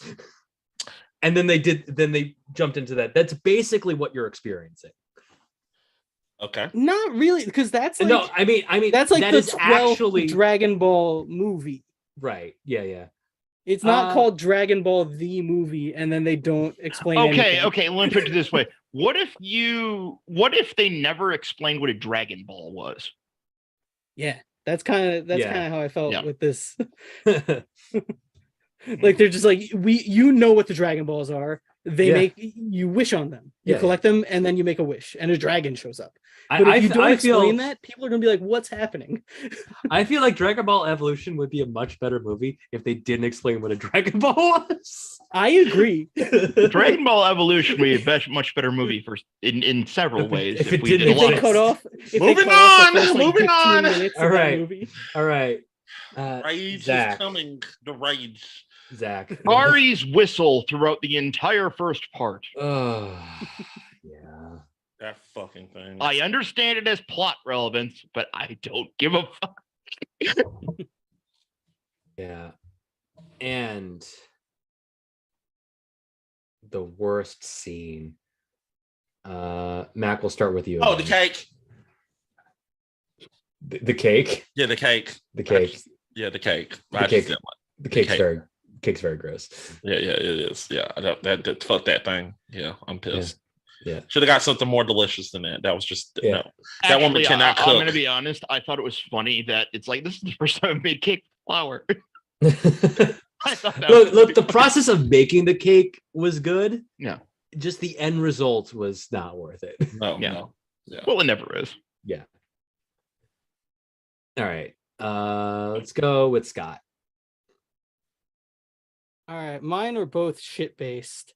Speaker 3: And then they jumped into that. That's basically what you're experiencing.
Speaker 1: Okay.
Speaker 4: Not really, because that's like,
Speaker 3: no, I mean
Speaker 4: that's like
Speaker 3: that
Speaker 4: the
Speaker 3: is
Speaker 4: 12th
Speaker 3: actually
Speaker 4: Dragon Ball movie.
Speaker 3: Right. Yeah.
Speaker 4: It's not called Dragon Ball the movie, and then they don't explain anything.
Speaker 2: Okay, let me put it this way. What if they never explained what a Dragon Ball was?
Speaker 4: Yeah, that's kind of how I felt with this.
Speaker 3: Mm-hmm.
Speaker 4: Like they're just like, you know what the Dragon Balls are. They make you wish on them. You collect them, and then you make a wish, and a dragon shows up. But if you don't explain that, people are gonna be like, "What's happening?"
Speaker 3: I feel like Dragon Ball Evolution would be a much better movie if they didn't explain what a Dragon Ball was.
Speaker 4: I agree.
Speaker 2: Dragon Ball Evolution would be a much better movie in several ways.
Speaker 3: If
Speaker 2: we
Speaker 3: did
Speaker 2: did
Speaker 3: exist.
Speaker 2: a
Speaker 4: They cut off.
Speaker 1: Moving on.
Speaker 3: All right.
Speaker 1: Rage
Speaker 3: Zach.
Speaker 1: is coming. The rage.
Speaker 3: Zach.
Speaker 2: Ari's whistle throughout the entire first part.
Speaker 3: Oh, yeah.
Speaker 1: That fucking thing.
Speaker 2: I understand it as plot relevance, but I don't give a fuck.
Speaker 3: Yeah. And the worst scene. Mac, we'll start with you.
Speaker 1: Oh, the cake.
Speaker 3: The cake?
Speaker 1: Yeah, the cake.
Speaker 3: The cake.
Speaker 1: Yeah, the cake.
Speaker 3: The cake's very gross.
Speaker 1: Yeah, it is. Yeah, that fuck that thing. Yeah, I'm pissed.
Speaker 3: Yeah.
Speaker 1: Should have got something more delicious than that. That was just no. That
Speaker 2: Actually,
Speaker 1: woman cannot cook.
Speaker 2: I'm gonna be honest. I thought it was funny that it's like this is the first time I made cake with flour. I thought that
Speaker 3: look, the process of making the cake was good.
Speaker 2: Yeah.
Speaker 3: Just the end result was not worth it.
Speaker 1: No.
Speaker 2: Yeah. Well, it never is.
Speaker 3: Yeah. All right. Let's go with Scott.
Speaker 4: All right, mine are both shit based.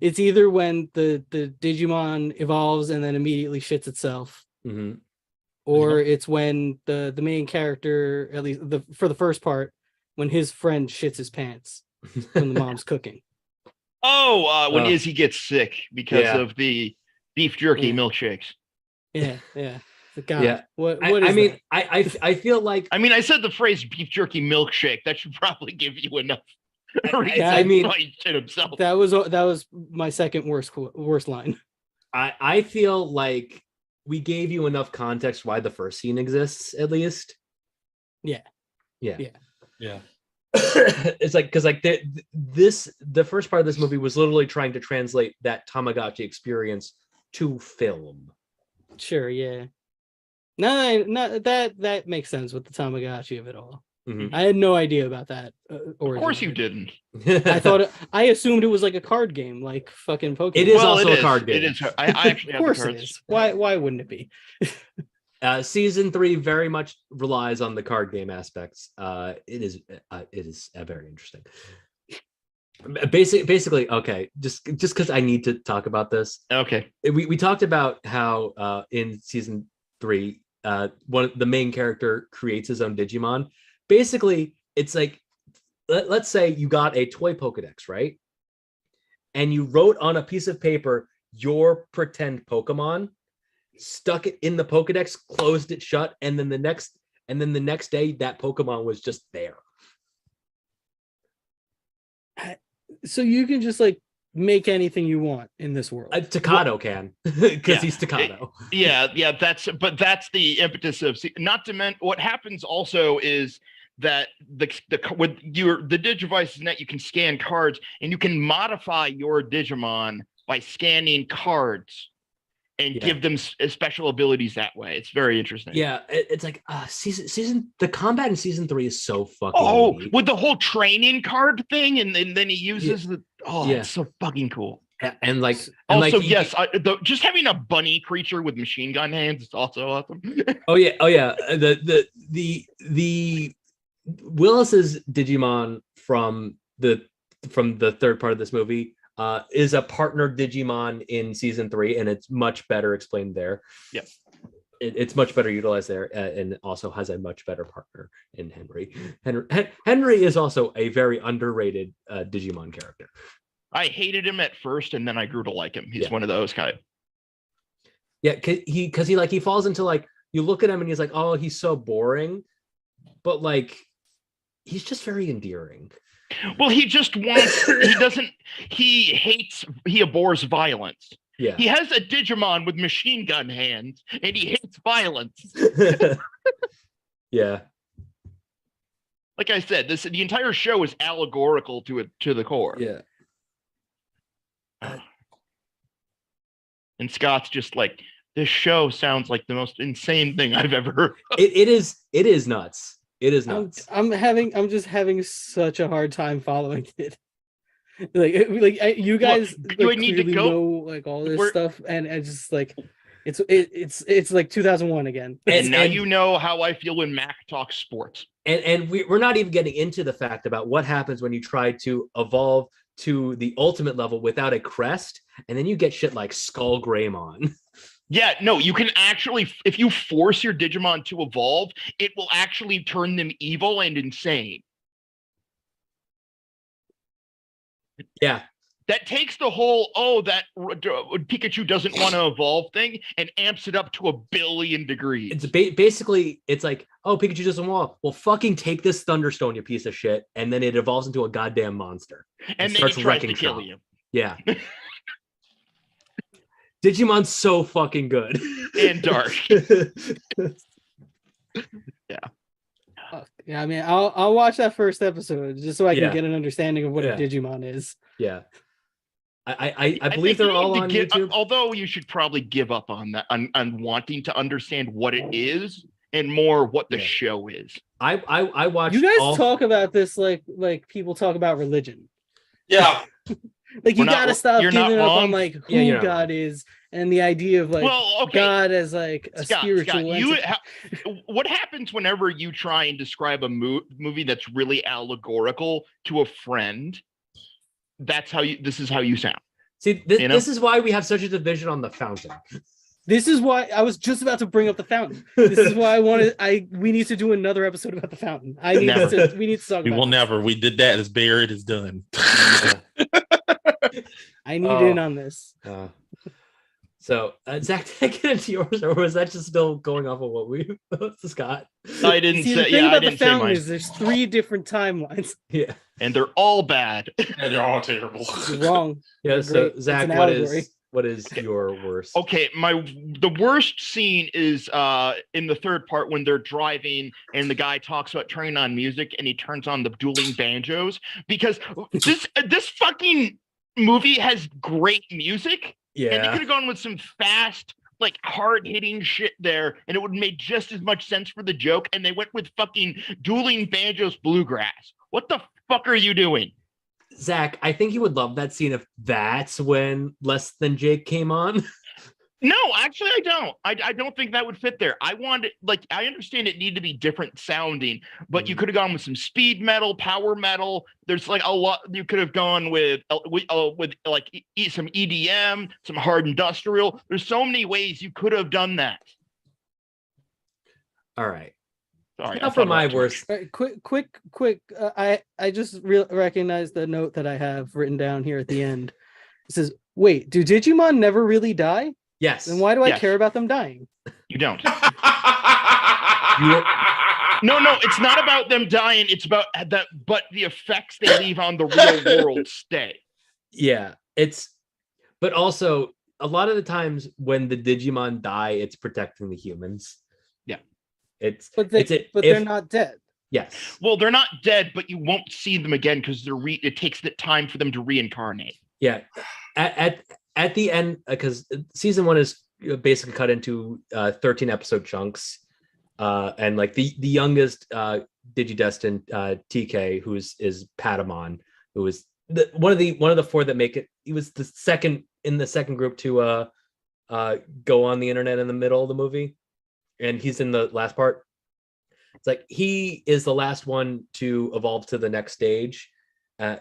Speaker 4: It's either when the Digimon evolves and then immediately shits itself, or it's when the main character, at least for the first part, when his friend shits his pants when the mom's cooking.
Speaker 2: Oh, when Izzy gets sick because of the beef jerky milkshakes.
Speaker 4: Yeah. God, what is that?
Speaker 3: I feel like
Speaker 2: I said the phrase beef jerky milkshake. That should probably give you enough.
Speaker 4: Shit himself. That was my second worst line.
Speaker 3: I feel like we gave you enough context why the first scene exists, at least.
Speaker 4: Yeah.
Speaker 3: It's like because like the first part of this movie was literally trying to translate that Tamagotchi experience to film.
Speaker 4: Sure, yeah. No, that makes sense with the Tamagotchi of it all. I had no idea about that.
Speaker 2: Of course you didn't.
Speaker 3: I
Speaker 4: assumed it was like a card game, like fucking Pokemon.
Speaker 3: It is also a card game.
Speaker 2: It is. I actually
Speaker 4: of course it is. Why wouldn't it be?
Speaker 3: Season 3 very much relies on the card game aspects. It is very interesting. Basically, okay. Just because I need to talk about this.
Speaker 2: Okay.
Speaker 3: We talked about how in season 3, the main character creates his own Digimon. Basically, it's like let's say you got a toy Pokedex, right? And you wrote on a piece of paper your pretend Pokemon, stuck it in the Pokedex, closed it shut, and then the next day that Pokemon was just there.
Speaker 4: So you can just like make anything you want in this world.
Speaker 3: Takado can, because he's Takado.
Speaker 2: That's the impetus of what happens also is that the Digivice net, you can scan cards and you can modify your Digimon by scanning cards and give them special abilities that way. It's very interesting.
Speaker 3: Yeah, it's like the combat in season 3 is so fucking neat.
Speaker 2: With the whole training card thing, and then he uses it's so fucking cool.
Speaker 3: And like
Speaker 2: also, just having a bunny creature with machine gun hands is also awesome.
Speaker 3: Oh yeah. The Willis's Digimon from the third part of this movie is a partner Digimon in season 3, and it's much better explained there.
Speaker 2: Yep.
Speaker 3: It's much better utilized there, and also has a much better partner in Henry. Henry is also a very underrated Digimon character.
Speaker 2: I hated him at first, and then I grew to like him. He's one of those kind.
Speaker 3: Yeah, because he falls into like, you look at him and he's like, oh, he's so boring, but like he's just very endearing.
Speaker 2: Well, he abhors violence.
Speaker 3: Yeah.
Speaker 2: He has a Digimon with machine gun hands, and he hates violence.
Speaker 3: Yeah.
Speaker 2: Like I said, the entire show is allegorical to the core.
Speaker 3: Yeah.
Speaker 2: And Scott's just like, this show sounds like the most insane thing I've ever heard.
Speaker 3: It is nuts. It is nuts.
Speaker 4: I'm just having such a hard time following it. You guys
Speaker 2: you need to go
Speaker 4: know like all this stuff, and I just like it's like 2001 again.
Speaker 2: And now you know how I feel when Mac talks sports.
Speaker 3: And we're not even getting into the fact about what happens when you try to evolve to the ultimate level without a crest, and then you get shit like Skull Greymon.
Speaker 2: Yeah, no, you can actually, if you force your Digimon to evolve, it will actually turn them evil and insane.
Speaker 3: Yeah.
Speaker 2: That takes the whole, that Pikachu doesn't want to evolve thing and amps it up to 1,000,000,000 degrees.
Speaker 3: It's basically, it's like, oh, Pikachu doesn't evolve. Well, fucking take this Thunderstone, you piece of shit. And then it evolves into a goddamn monster.
Speaker 2: And then it tries to kill you.
Speaker 3: Yeah. Digimon's so fucking good.
Speaker 2: And dark. Yeah.
Speaker 4: Yeah, I mean, I'll watch that first episode just so I can get an understanding of what a Digimon is.
Speaker 3: Yeah. I believe they're all on YouTube.
Speaker 2: Although you should probably give up on that, on wanting to understand what it is and more what the show is.
Speaker 3: I watch.
Speaker 4: You guys talk about this like people talk about religion.
Speaker 1: Yeah.
Speaker 4: Like you gotta stop giving up on like who God
Speaker 3: wrong.
Speaker 4: is and the idea of like God as like a spiritual.
Speaker 2: What happens whenever you try and describe a movie that's really allegorical to a friend? This is how you sound.
Speaker 3: See, this is why we have such a division on The Fountain.
Speaker 4: This is why I was just about to bring up The Fountain. This is why we need to do another episode about The Fountain. We need to talk about it.
Speaker 1: We will never. We did that. It's buried. It's done.
Speaker 4: I need in on this.
Speaker 3: So, Zach, did I get into yours, or was that just still going off of what we Scott?
Speaker 2: I didn't say.
Speaker 4: The thing about The Fountain is there's 3 different timelines.
Speaker 3: Yeah,
Speaker 2: and they're all bad.
Speaker 1: And they're all terrible.
Speaker 4: You're wrong.
Speaker 3: Yeah. So, Zach, what is your worst?
Speaker 2: Okay, the worst scene is in the third part when they're driving and the guy talks about turning on music and he turns on the dueling banjos, because this fucking movie has great music.
Speaker 3: Yeah.
Speaker 2: And they could have gone with some fast, like hard-hitting shit there, and it would have made just as much sense for the joke, and they went with fucking dueling banjos bluegrass. What the fuck are you doing?
Speaker 3: Zach, I think you would love that scene if that's when Less Than Jake came on.
Speaker 2: No, actually, I don't. I don't think that would fit there. I understand it needed to be different sounding, but you could have gone with some speed metal, power metal. There's like a lot. You could have gone with like some EDM, some hard industrial. There's so many ways you could have done that.
Speaker 3: All right.
Speaker 2: Sorry.
Speaker 3: Now for my worst.
Speaker 4: Right, quick. I just recognized the note that I have written down here at the end. It says, "Wait, do Digimon never really die?
Speaker 3: Yes.
Speaker 4: Then why do I care about them dying?"
Speaker 2: You don't. No, it's not about them dying. It's about that, but the effects they leave on the real world stay.
Speaker 3: Yeah, but also a lot of the times when the Digimon die, it's protecting the humans.
Speaker 2: Yeah,
Speaker 4: but they're not dead.
Speaker 3: Yes.
Speaker 2: Well, they're not dead, but you won't see them again because it takes the time for them to reincarnate.
Speaker 3: Yeah. At the end, because season 1 is basically cut into 13 episode chunks, and like the youngest Digidestined TK, who is Patamon, who is one of the 4 that make it. He was the second in the second group to go on the internet in the middle of the movie, and he's in the last part. It's like he is the last one to evolve to the next stage,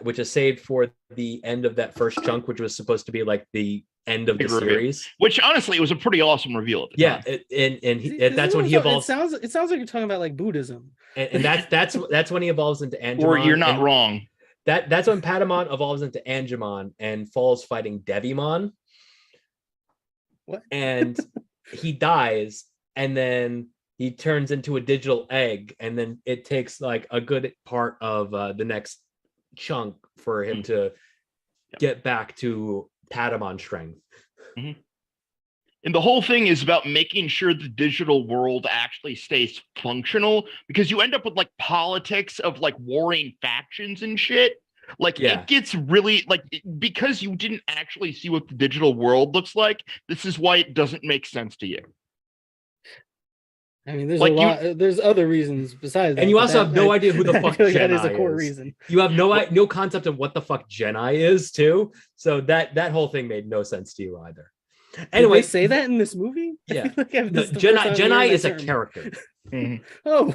Speaker 3: which is saved for the end of that first chunk, which was supposed to be like the end of the series.
Speaker 2: Which honestly, it was a pretty awesome reveal. At the time.
Speaker 3: That's when he evolves.
Speaker 4: It sounds like you're talking about like Buddhism,
Speaker 3: and that's when he evolves into Angemon.
Speaker 2: Or you're not wrong.
Speaker 3: That's when Patamon evolves into Angemon and falls fighting Devimon.
Speaker 4: What?
Speaker 3: And he dies, and then he turns into a digital egg, and then it takes like a good part of the next chunk for him to get back to Patamon strength.
Speaker 2: Mm-hmm. And the whole thing is about making sure the digital world actually stays functional, because you end up with like politics of like warring factions and shit. Like it gets really like, because you didn't actually see what the digital world looks like. This is why it doesn't make sense to you.
Speaker 4: I mean, there's like there's other reasons besides that.
Speaker 3: And you also have no idea who the fuck Jedi
Speaker 4: that is a core reason.
Speaker 3: You have no concept of what the fuck Jedi is too. So that whole thing made no sense to you either. Anyway,
Speaker 4: did they say that in this movie?
Speaker 3: Yeah, Jedi is a character.
Speaker 4: Oh,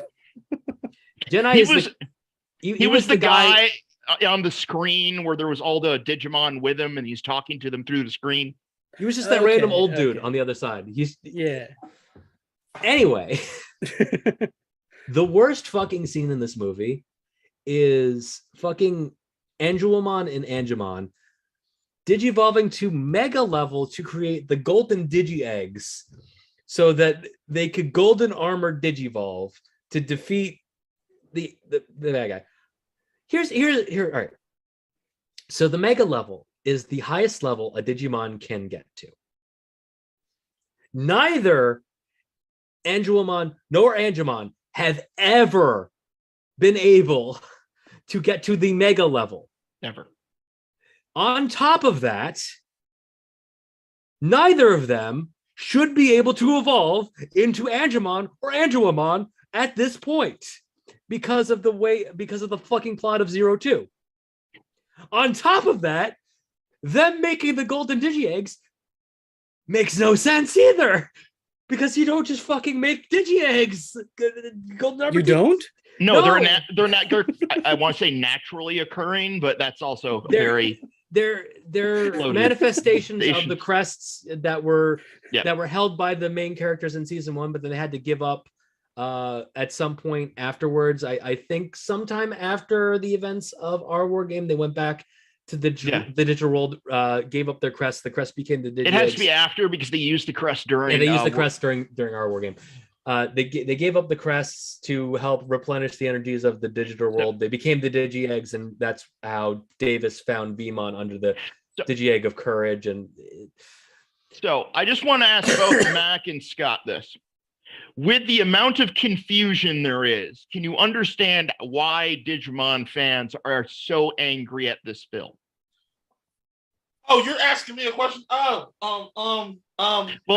Speaker 3: Jedi
Speaker 2: he was the guy on the screen where there was all the Digimon with him, and he's talking to them through the screen.
Speaker 3: He was just that random old dude on the other side. Anyway, the worst fucking scene in this movie is fucking Angemon and Angemon digivolving to mega level to create the golden digi eggs so that they could golden armor digivolve to defeat the bad guy. Here, all right. So the mega level is the highest level a Digimon can get to. Neither Angemon nor Angemon have ever been able to get to the mega level.
Speaker 2: Never.
Speaker 3: On top of that, neither of them should be able to evolve into Angemon or Angemon at this point because of the fucking plot of 02. On top of that, them making the golden digi eggs makes no sense either. Because you don't just fucking make digi eggs.
Speaker 4: You don't?
Speaker 2: No, they're not. I want to say naturally occurring, but that's also very.
Speaker 3: They're manifestations of the crests that were held by the main characters in season 1, but then they had to give up at some point afterwards. I think sometime after the events of our war game, they went back to the digital world, gave up their crest. The crest became the digi.
Speaker 2: It has to be after, because they used the crest during.
Speaker 3: And they used the crest during our war game. They gave up the crests to help replenish the energies of the digital world. Yep. They became the digi eggs, and that's how Davis found Beamon under the digi egg of courage. And
Speaker 2: so I just want to ask both Mac and Scott this. With the amount of confusion there is, can you understand why Digimon fans are so angry at this film?
Speaker 1: Oh, you're asking me a question?
Speaker 2: Well,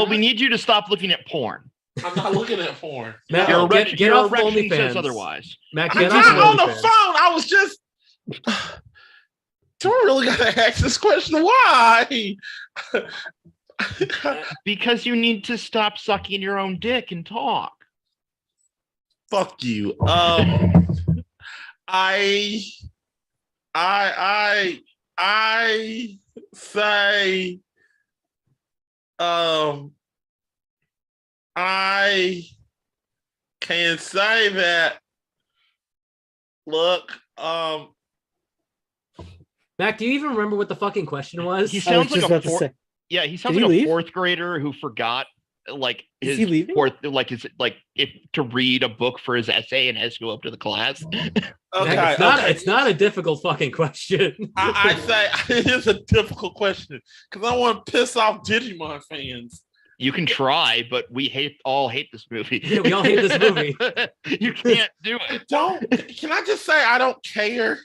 Speaker 2: we need you to stop looking at porn.
Speaker 1: I'm not looking at porn.
Speaker 3: Matt,
Speaker 2: your
Speaker 3: get off
Speaker 2: erection
Speaker 3: OnlyFans.
Speaker 2: says otherwise.
Speaker 3: Matt,
Speaker 1: I'm just on the phone. I was just. Do I really gotta ask this question? Why?
Speaker 2: Because you need to stop sucking your own dick and talk.
Speaker 1: Fuck you. I say I can say that. Look,
Speaker 3: Mac, do you even remember what the fucking question was?
Speaker 2: He sounds like he sounds like a fourth grader who forgot like his fourth, like his if to read a book for his essay and has to go up to the class.
Speaker 1: Okay,
Speaker 3: it's not a difficult fucking question.
Speaker 1: I say it is a difficult question because I don't want to piss off Digimon fans.
Speaker 2: You can try, but we all hate this movie.
Speaker 3: Yeah, we all hate this movie.
Speaker 2: You can't do it.
Speaker 1: Can I just say I don't care?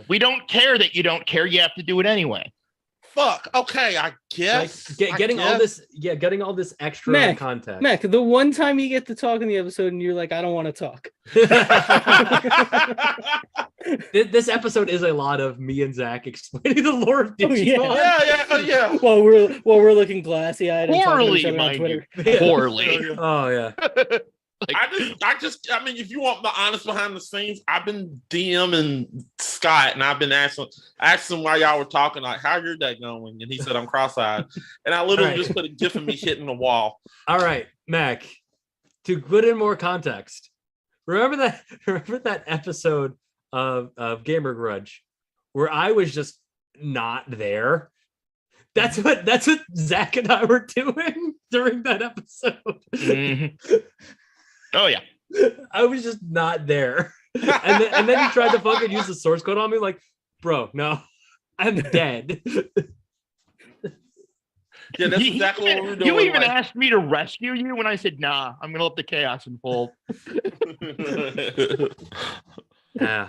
Speaker 2: We don't care that you don't care. You have to do it anyway.
Speaker 1: Fuck. Okay, I guess.
Speaker 3: Getting all this extra content.
Speaker 4: Mac, the one time you get to talk in the episode and you're like, I don't want to talk.
Speaker 3: This episode is a lot of me and Zach explaining the lore of Digimon.
Speaker 1: Yeah.
Speaker 4: While we're looking glassy eyed and
Speaker 2: poorly,
Speaker 4: talking to each other on Twitter.
Speaker 2: Poorly.
Speaker 3: Oh yeah.
Speaker 1: I mean, if you want the honest behind the scenes, I've been DMing Scott and I've been asking why y'all were talking, like, how your day going? And he said, I'm cross-eyed. And I literally just put a gif of me hitting the wall.
Speaker 3: All right, Mac, to put in more context, remember that episode of Gamer Grudge where I was just not there? That's what Zach and I were doing during that episode.
Speaker 2: Mm-hmm. Oh yeah,
Speaker 3: I was just not there, and then he tried to fucking use the source code on me. Like, bro, no, I'm dead.
Speaker 1: Yeah, that's exactly what we're doing.
Speaker 2: You even asked me to rescue you when I said, "Nah, I'm gonna let the chaos unfold."
Speaker 3: Yeah.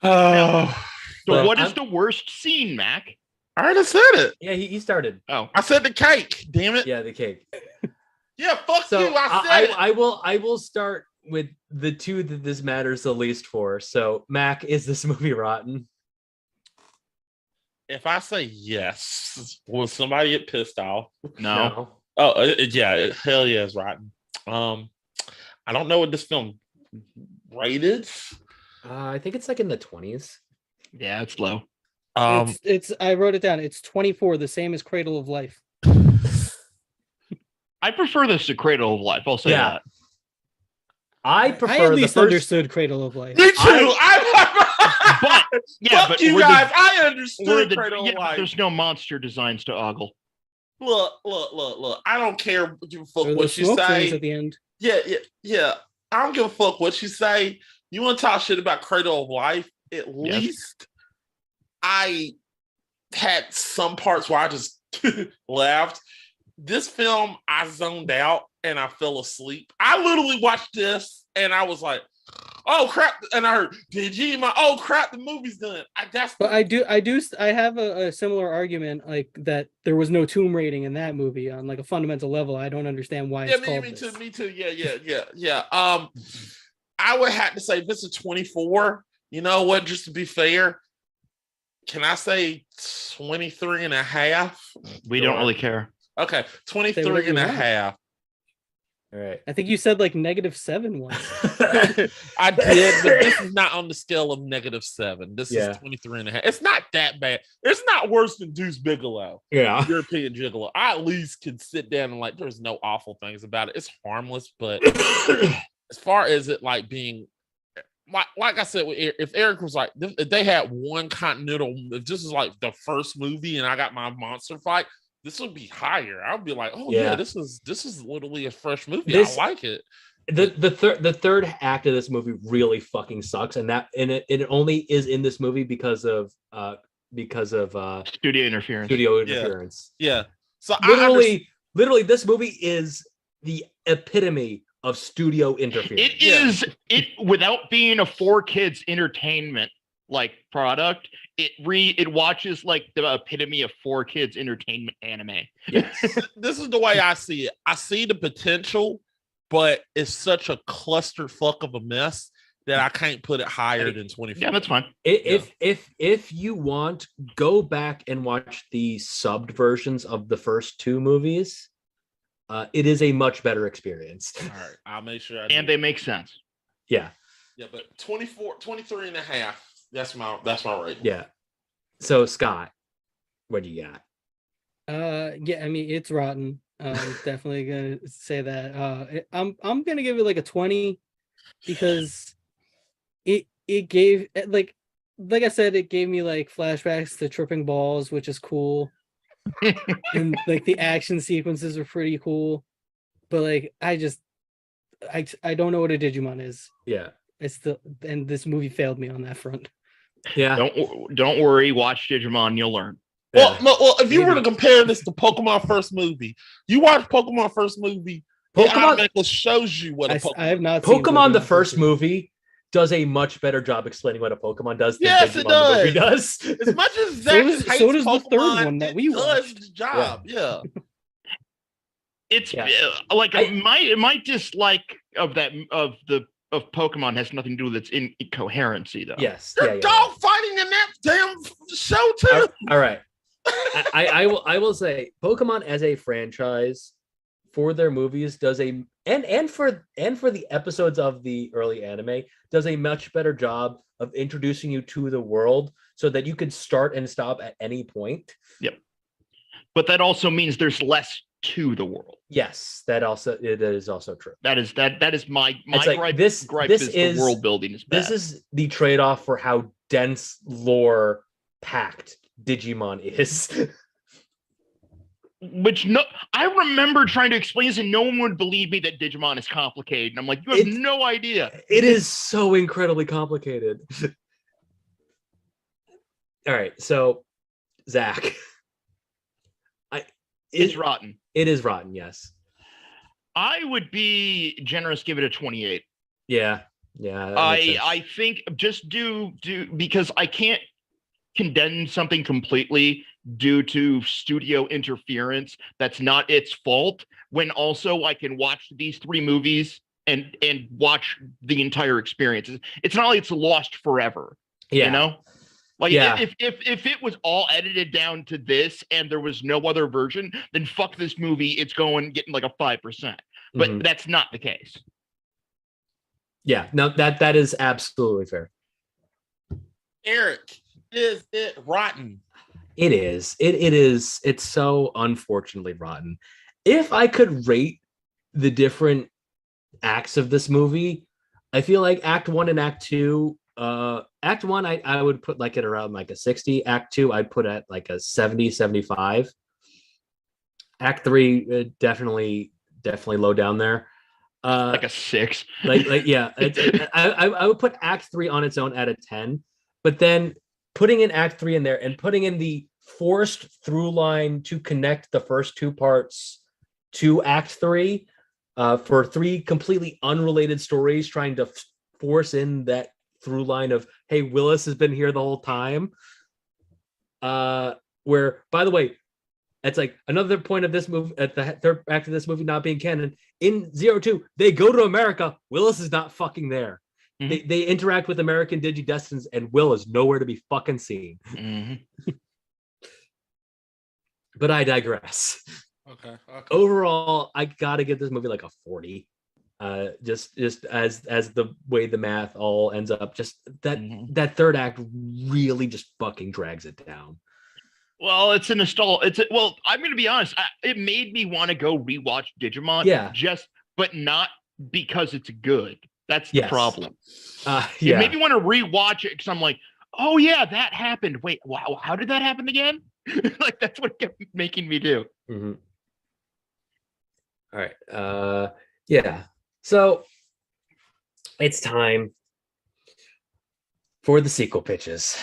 Speaker 1: Oh.
Speaker 2: So, what is the worst scene, Mac?
Speaker 1: I already said it.
Speaker 3: Yeah, he started.
Speaker 2: Oh,
Speaker 1: I said the cake. Damn it.
Speaker 3: Yeah, the cake.
Speaker 1: Yeah, fuck
Speaker 3: So
Speaker 1: you. I said it.
Speaker 3: I will start with the two that this matters the least for. So, Mac, is this movie rotten?
Speaker 1: If I say yes, will somebody get pissed off?
Speaker 2: no.
Speaker 1: Oh, yeah, hell yeah, it's rotten. I don't know what this film rated.
Speaker 3: I think it's like in the 20s.
Speaker 2: Yeah, it's low.
Speaker 4: It's I wrote it down. It's 24, the same as Cradle of Life.
Speaker 2: I prefer this to Cradle of Life. I'll say that.
Speaker 3: I prefer
Speaker 4: I at least
Speaker 3: the first...
Speaker 4: understood Cradle of Life.
Speaker 1: Me too. Fuck you guys. I understood Cradle of Life.
Speaker 2: There's no monster designs to ogle.
Speaker 1: Look. I don't care what you say
Speaker 4: at the end.
Speaker 1: Yeah. I don't give a fuck what you say. You want to talk shit about Cradle of Life? At least I had some parts where I just laughed. This film, I zoned out and I fell asleep. I literally watched this and I was like, oh crap. And I heard Digimon, oh crap, the movie's done.
Speaker 4: I have a similar argument, like that there was no tomb rating in that movie on like a fundamental level. I don't understand why it's called this.
Speaker 1: Me too. Yeah. I would have to say if it's a 24, you know what, just to be fair, can I say 23 and a half?
Speaker 2: We don't really care.
Speaker 1: Okay, 23 and a half.
Speaker 3: All right.
Speaker 4: I think you said like -7 once.
Speaker 1: I did, but this is not on the scale of -7. This is 23 and a half. It's not that bad. It's not worse than Deuce Bigelow.
Speaker 3: Yeah.
Speaker 1: European Gigolo. I at least can sit down and like, there's no awful things about it. It's harmless, but as far as it like being, like I said, if Eric was like, if they had one continental, if this is like the first movie and I got my monster fight, this would be higher. I would be like, oh yeah, this is literally a fresh movie. I like it.
Speaker 3: The third act of this movie really fucking sucks, and it only is in this movie because of
Speaker 2: studio interference.
Speaker 1: Yeah. So
Speaker 3: literally, this movie is the epitome of studio interference.
Speaker 2: It is it without being a 4Kids entertainment like product. It watches like the epitome of 4Kids entertainment anime.
Speaker 3: Yes.
Speaker 1: This is the way I see it. I see the potential, but it's such a clusterfuck of a mess that I can't put it higher than 24.
Speaker 2: Yeah, that's fine.
Speaker 3: If you want, go back and watch the subbed versions of the first two movies. It is a much better experience.
Speaker 1: All right, I'll make sure.
Speaker 2: And they make sense.
Speaker 3: Yeah.
Speaker 1: Yeah, but 23 and a half. That's my rating.
Speaker 3: Yeah. So Scott, what do you got?
Speaker 4: Yeah, I mean it's rotten. Definitely gonna say that. I'm gonna give it like a 20 because it gave like I said, it gave me like flashbacks to tripping balls, which is cool. And like the action sequences are pretty cool, but like I don't know what a Digimon is.
Speaker 3: Yeah,
Speaker 4: and this movie failed me on that front.
Speaker 3: Yeah,
Speaker 2: don't worry, watch Digimon, you'll learn.
Speaker 1: Well, if you were to compare this to Pokemon first movie, you watch Pokemon first movie, Pokemon shows you what a Pokemon.
Speaker 4: I have not
Speaker 3: seen
Speaker 4: Pokemon
Speaker 3: the first movie does a much better job explaining what a Pokemon does than
Speaker 1: Digimon
Speaker 3: it does. The movie does.
Speaker 1: As much as Zach
Speaker 4: so does
Speaker 1: Pokemon,
Speaker 4: the third one that we watched.
Speaker 1: Does the job. Yeah.
Speaker 2: It's like my dislike of Pokemon has nothing to do with its incoherency, though.
Speaker 3: Yes.
Speaker 1: They're dog fighting in that damn show too.
Speaker 3: All right. I will say Pokemon as a franchise for their movies does a and for the episodes of the early anime does a much better job of introducing you to the world so that you could start and stop at any point.
Speaker 2: Yep. But that also means there's less to the world.
Speaker 3: Yes, that is also true.
Speaker 2: That is my
Speaker 3: like,
Speaker 2: gripe.
Speaker 3: This is
Speaker 2: the world building is bad.
Speaker 3: This is the trade-off for how dense lore packed Digimon is.
Speaker 2: Which I remember trying to explain this, and no one would believe me that Digimon is complicated. And I'm like, you have no idea.
Speaker 3: It is so incredibly complicated. All right, so Zach,
Speaker 2: it's rotten.
Speaker 3: It is rotten, yes.
Speaker 2: I would be generous, give it a 28.
Speaker 3: Yeah.
Speaker 2: I think just do because I can't condemn something completely due to studio interference that's not its fault, when also I can watch these 3 movies and watch the entire experience. It's not like it's lost forever. You know? Like if it was all edited down to this and there was no other version, then fuck this movie. It's getting like a 5%. But that's not the case.
Speaker 3: Yeah, no, that is absolutely fair.
Speaker 1: Eric, is it rotten?
Speaker 3: It is. It is. It's so unfortunately rotten. If I could rate the different acts of this movie, I feel like Act 1 and Act 2. Act 1, I would put like it around like a 60. Act 2, I'd put at like a 70, 75. Act 3, definitely low down there.
Speaker 2: Like a 6.
Speaker 3: Yeah. I would put Act 3 on its own at a 10, but then putting in Act 3 in there and putting in the forced through line to connect the first 2 parts to Act 3 for 3 completely unrelated stories, trying to force in that through line of, hey, Willis has been here the whole time. Where, by the way, it's like another point of this movie, at the third act of this movie not being canon. In 02, they go to America. Willis is not fucking there. Mm-hmm. They interact with American Digidestins, and Will is nowhere to be fucking seen. Mm-hmm. But I digress.
Speaker 1: Okay.
Speaker 3: Overall, I gotta give this movie like a 40. Just as the way the math all ends up, just that third act really just fucking drags it down.
Speaker 2: Well, it's a nostalgia. Well, I'm going to be honest. It made me want to go rewatch Digimon.
Speaker 3: Yeah.
Speaker 2: But not because it's good. That's the problem. It made me want to rewatch it because I'm like, oh yeah, that happened. Wait, wow, how did that happen again? Like that's what it kept making me do.
Speaker 3: Mm-hmm. All right. Yeah. So it's time for the sequel pitches.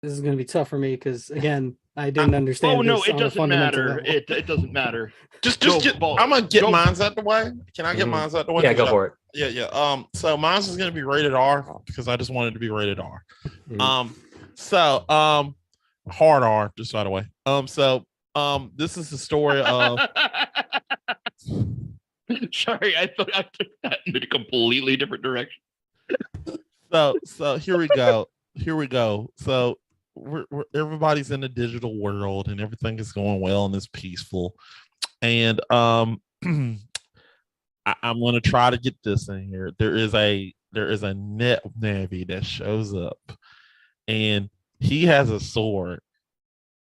Speaker 4: This is going to be tough for me because, again, I didn't understand.
Speaker 2: Oh no, it doesn't matter. It doesn't matter.
Speaker 1: Just get. I'm gonna get mine's out the way. Can I get mine's out the way?
Speaker 3: Yeah, go for it.
Speaker 1: Yeah. So mine's is gonna be rated R because I just wanted to be rated R.
Speaker 3: Mm-hmm.
Speaker 1: Hard R, just by the way. This is the story of.
Speaker 2: Sorry, I thought I took that in a completely different direction.
Speaker 1: So here we go. So we're everybody's in the digital world and everything is going well and it's peaceful. And I'm going to try to get this in here. There is a net navy that shows up and he has a sword.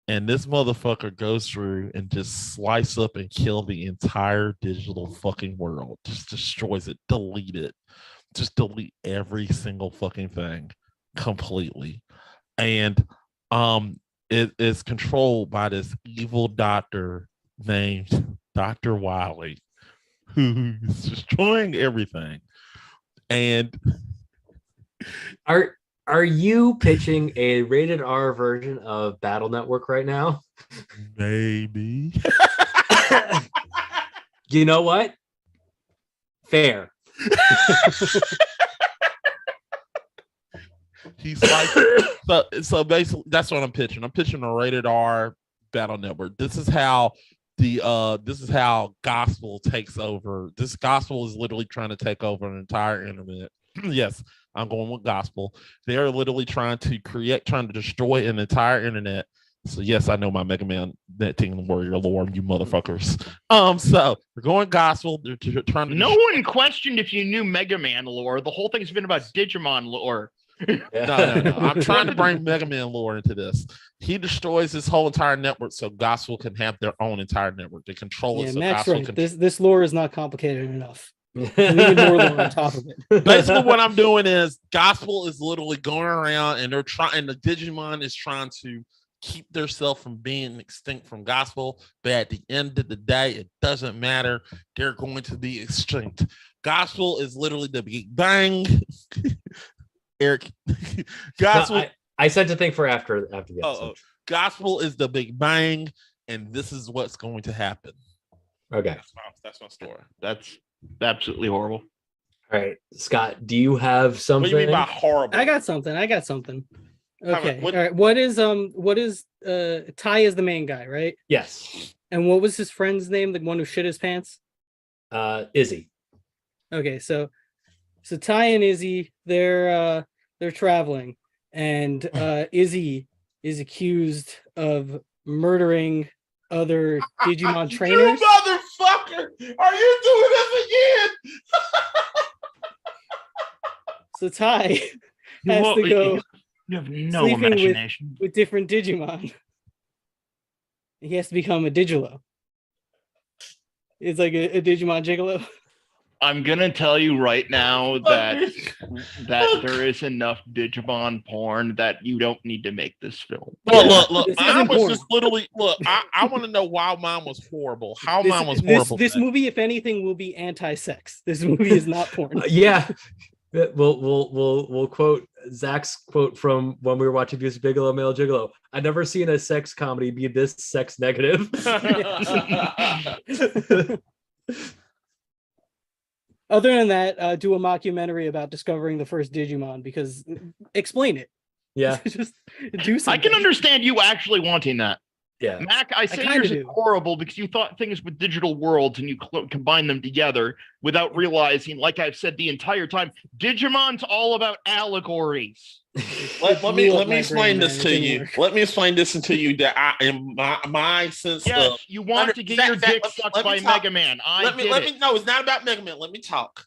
Speaker 1: And this motherfucker goes through and just slice up and kill the entire digital fucking world. Just destroys it, delete it. Just delete every single fucking thing completely. And it is controlled by this evil doctor named Dr. Wily, who's destroying everything. And
Speaker 3: Are you pitching a rated R version of Battle Network right now?
Speaker 1: Maybe.
Speaker 3: You know what? Fair.
Speaker 1: He's like, so basically, that's what I'm pitching. I'm pitching a rated R Battle Network. This is how gospel takes over. This gospel is literally trying to take over an entire internet. Yes. I'm going with gospel. They're literally trying to destroy an entire internet So yes, I know my Mega Man Net Team Warrior lore, you motherfuckers. So we're going gospel. They're trying to.
Speaker 2: No one questioned if you knew Mega Man lore. The whole thing's been about Digimon lore.
Speaker 1: No. I'm trying to bring Mega Man lore into this. He destroys his whole entire network so gospel can have their own entire network. They control it. So
Speaker 4: Max,
Speaker 1: gospel
Speaker 4: right.
Speaker 1: can.
Speaker 4: This lore is not complicated enough. We need more lore on top of it.
Speaker 1: Basically, what I'm doing is gospel is literally going around and they're trying. The Digimon is trying to keep themselves from being extinct from gospel, but at the end of the day, it doesn't matter. They're going to be extinct. Gospel is literally the Big Bang. Eric, gospel.
Speaker 3: No, I sent a thing for after the episode.
Speaker 1: Gospel is the Big Bang, and this is what's going to happen.
Speaker 3: Okay,
Speaker 1: that's my story.
Speaker 2: That's absolutely horrible.
Speaker 3: All right, Scott, do you have something?
Speaker 1: What do you mean by horrible?
Speaker 4: I got something. Okay.
Speaker 1: What,
Speaker 4: all right. What is Ty is the main guy, right?
Speaker 3: Yes.
Speaker 4: And what was his friend's name? The one who shit his pants?
Speaker 3: Izzy.
Speaker 4: Okay, so Ty and Izzy, they're traveling, and Izzy is accused of murdering other Digimon trainers.
Speaker 1: You motherfucker! Are you doing this again?
Speaker 4: So Ty has to go.
Speaker 2: You have no imagination.
Speaker 4: With different Digimon. He has to become a Digilo. It's like a Digimon Gigolo.
Speaker 2: I'm gonna tell you right now that there is enough Digimon porn that you don't need to make this film.
Speaker 1: Look. Mine was just literally I want to know why mine was horrible. Mine was horrible.
Speaker 4: This movie, if anything, will be anti-sex. This movie is not porn.
Speaker 3: Yeah. We'll quote Zach's quote from when we were watching Music Bigelow, Male Gigolo. I've never seen a sex comedy be this sex negative.
Speaker 4: Other than that, do a mockumentary about discovering the first Digimon, because explain it.
Speaker 3: Yeah.
Speaker 4: Just do something.
Speaker 2: I can understand you actually wanting that.
Speaker 3: Yeah.
Speaker 2: Mac, I say yours is horrible because you thought things with digital worlds and you combine them together without realizing, like I've said the entire time, Digimon's all about allegories.
Speaker 1: let me explain this to you. Let me explain this to you that I am my sense of.
Speaker 2: You want to get your dick sucked by Mega Man. Let me
Speaker 1: no, it's not about Mega Man. Let me talk.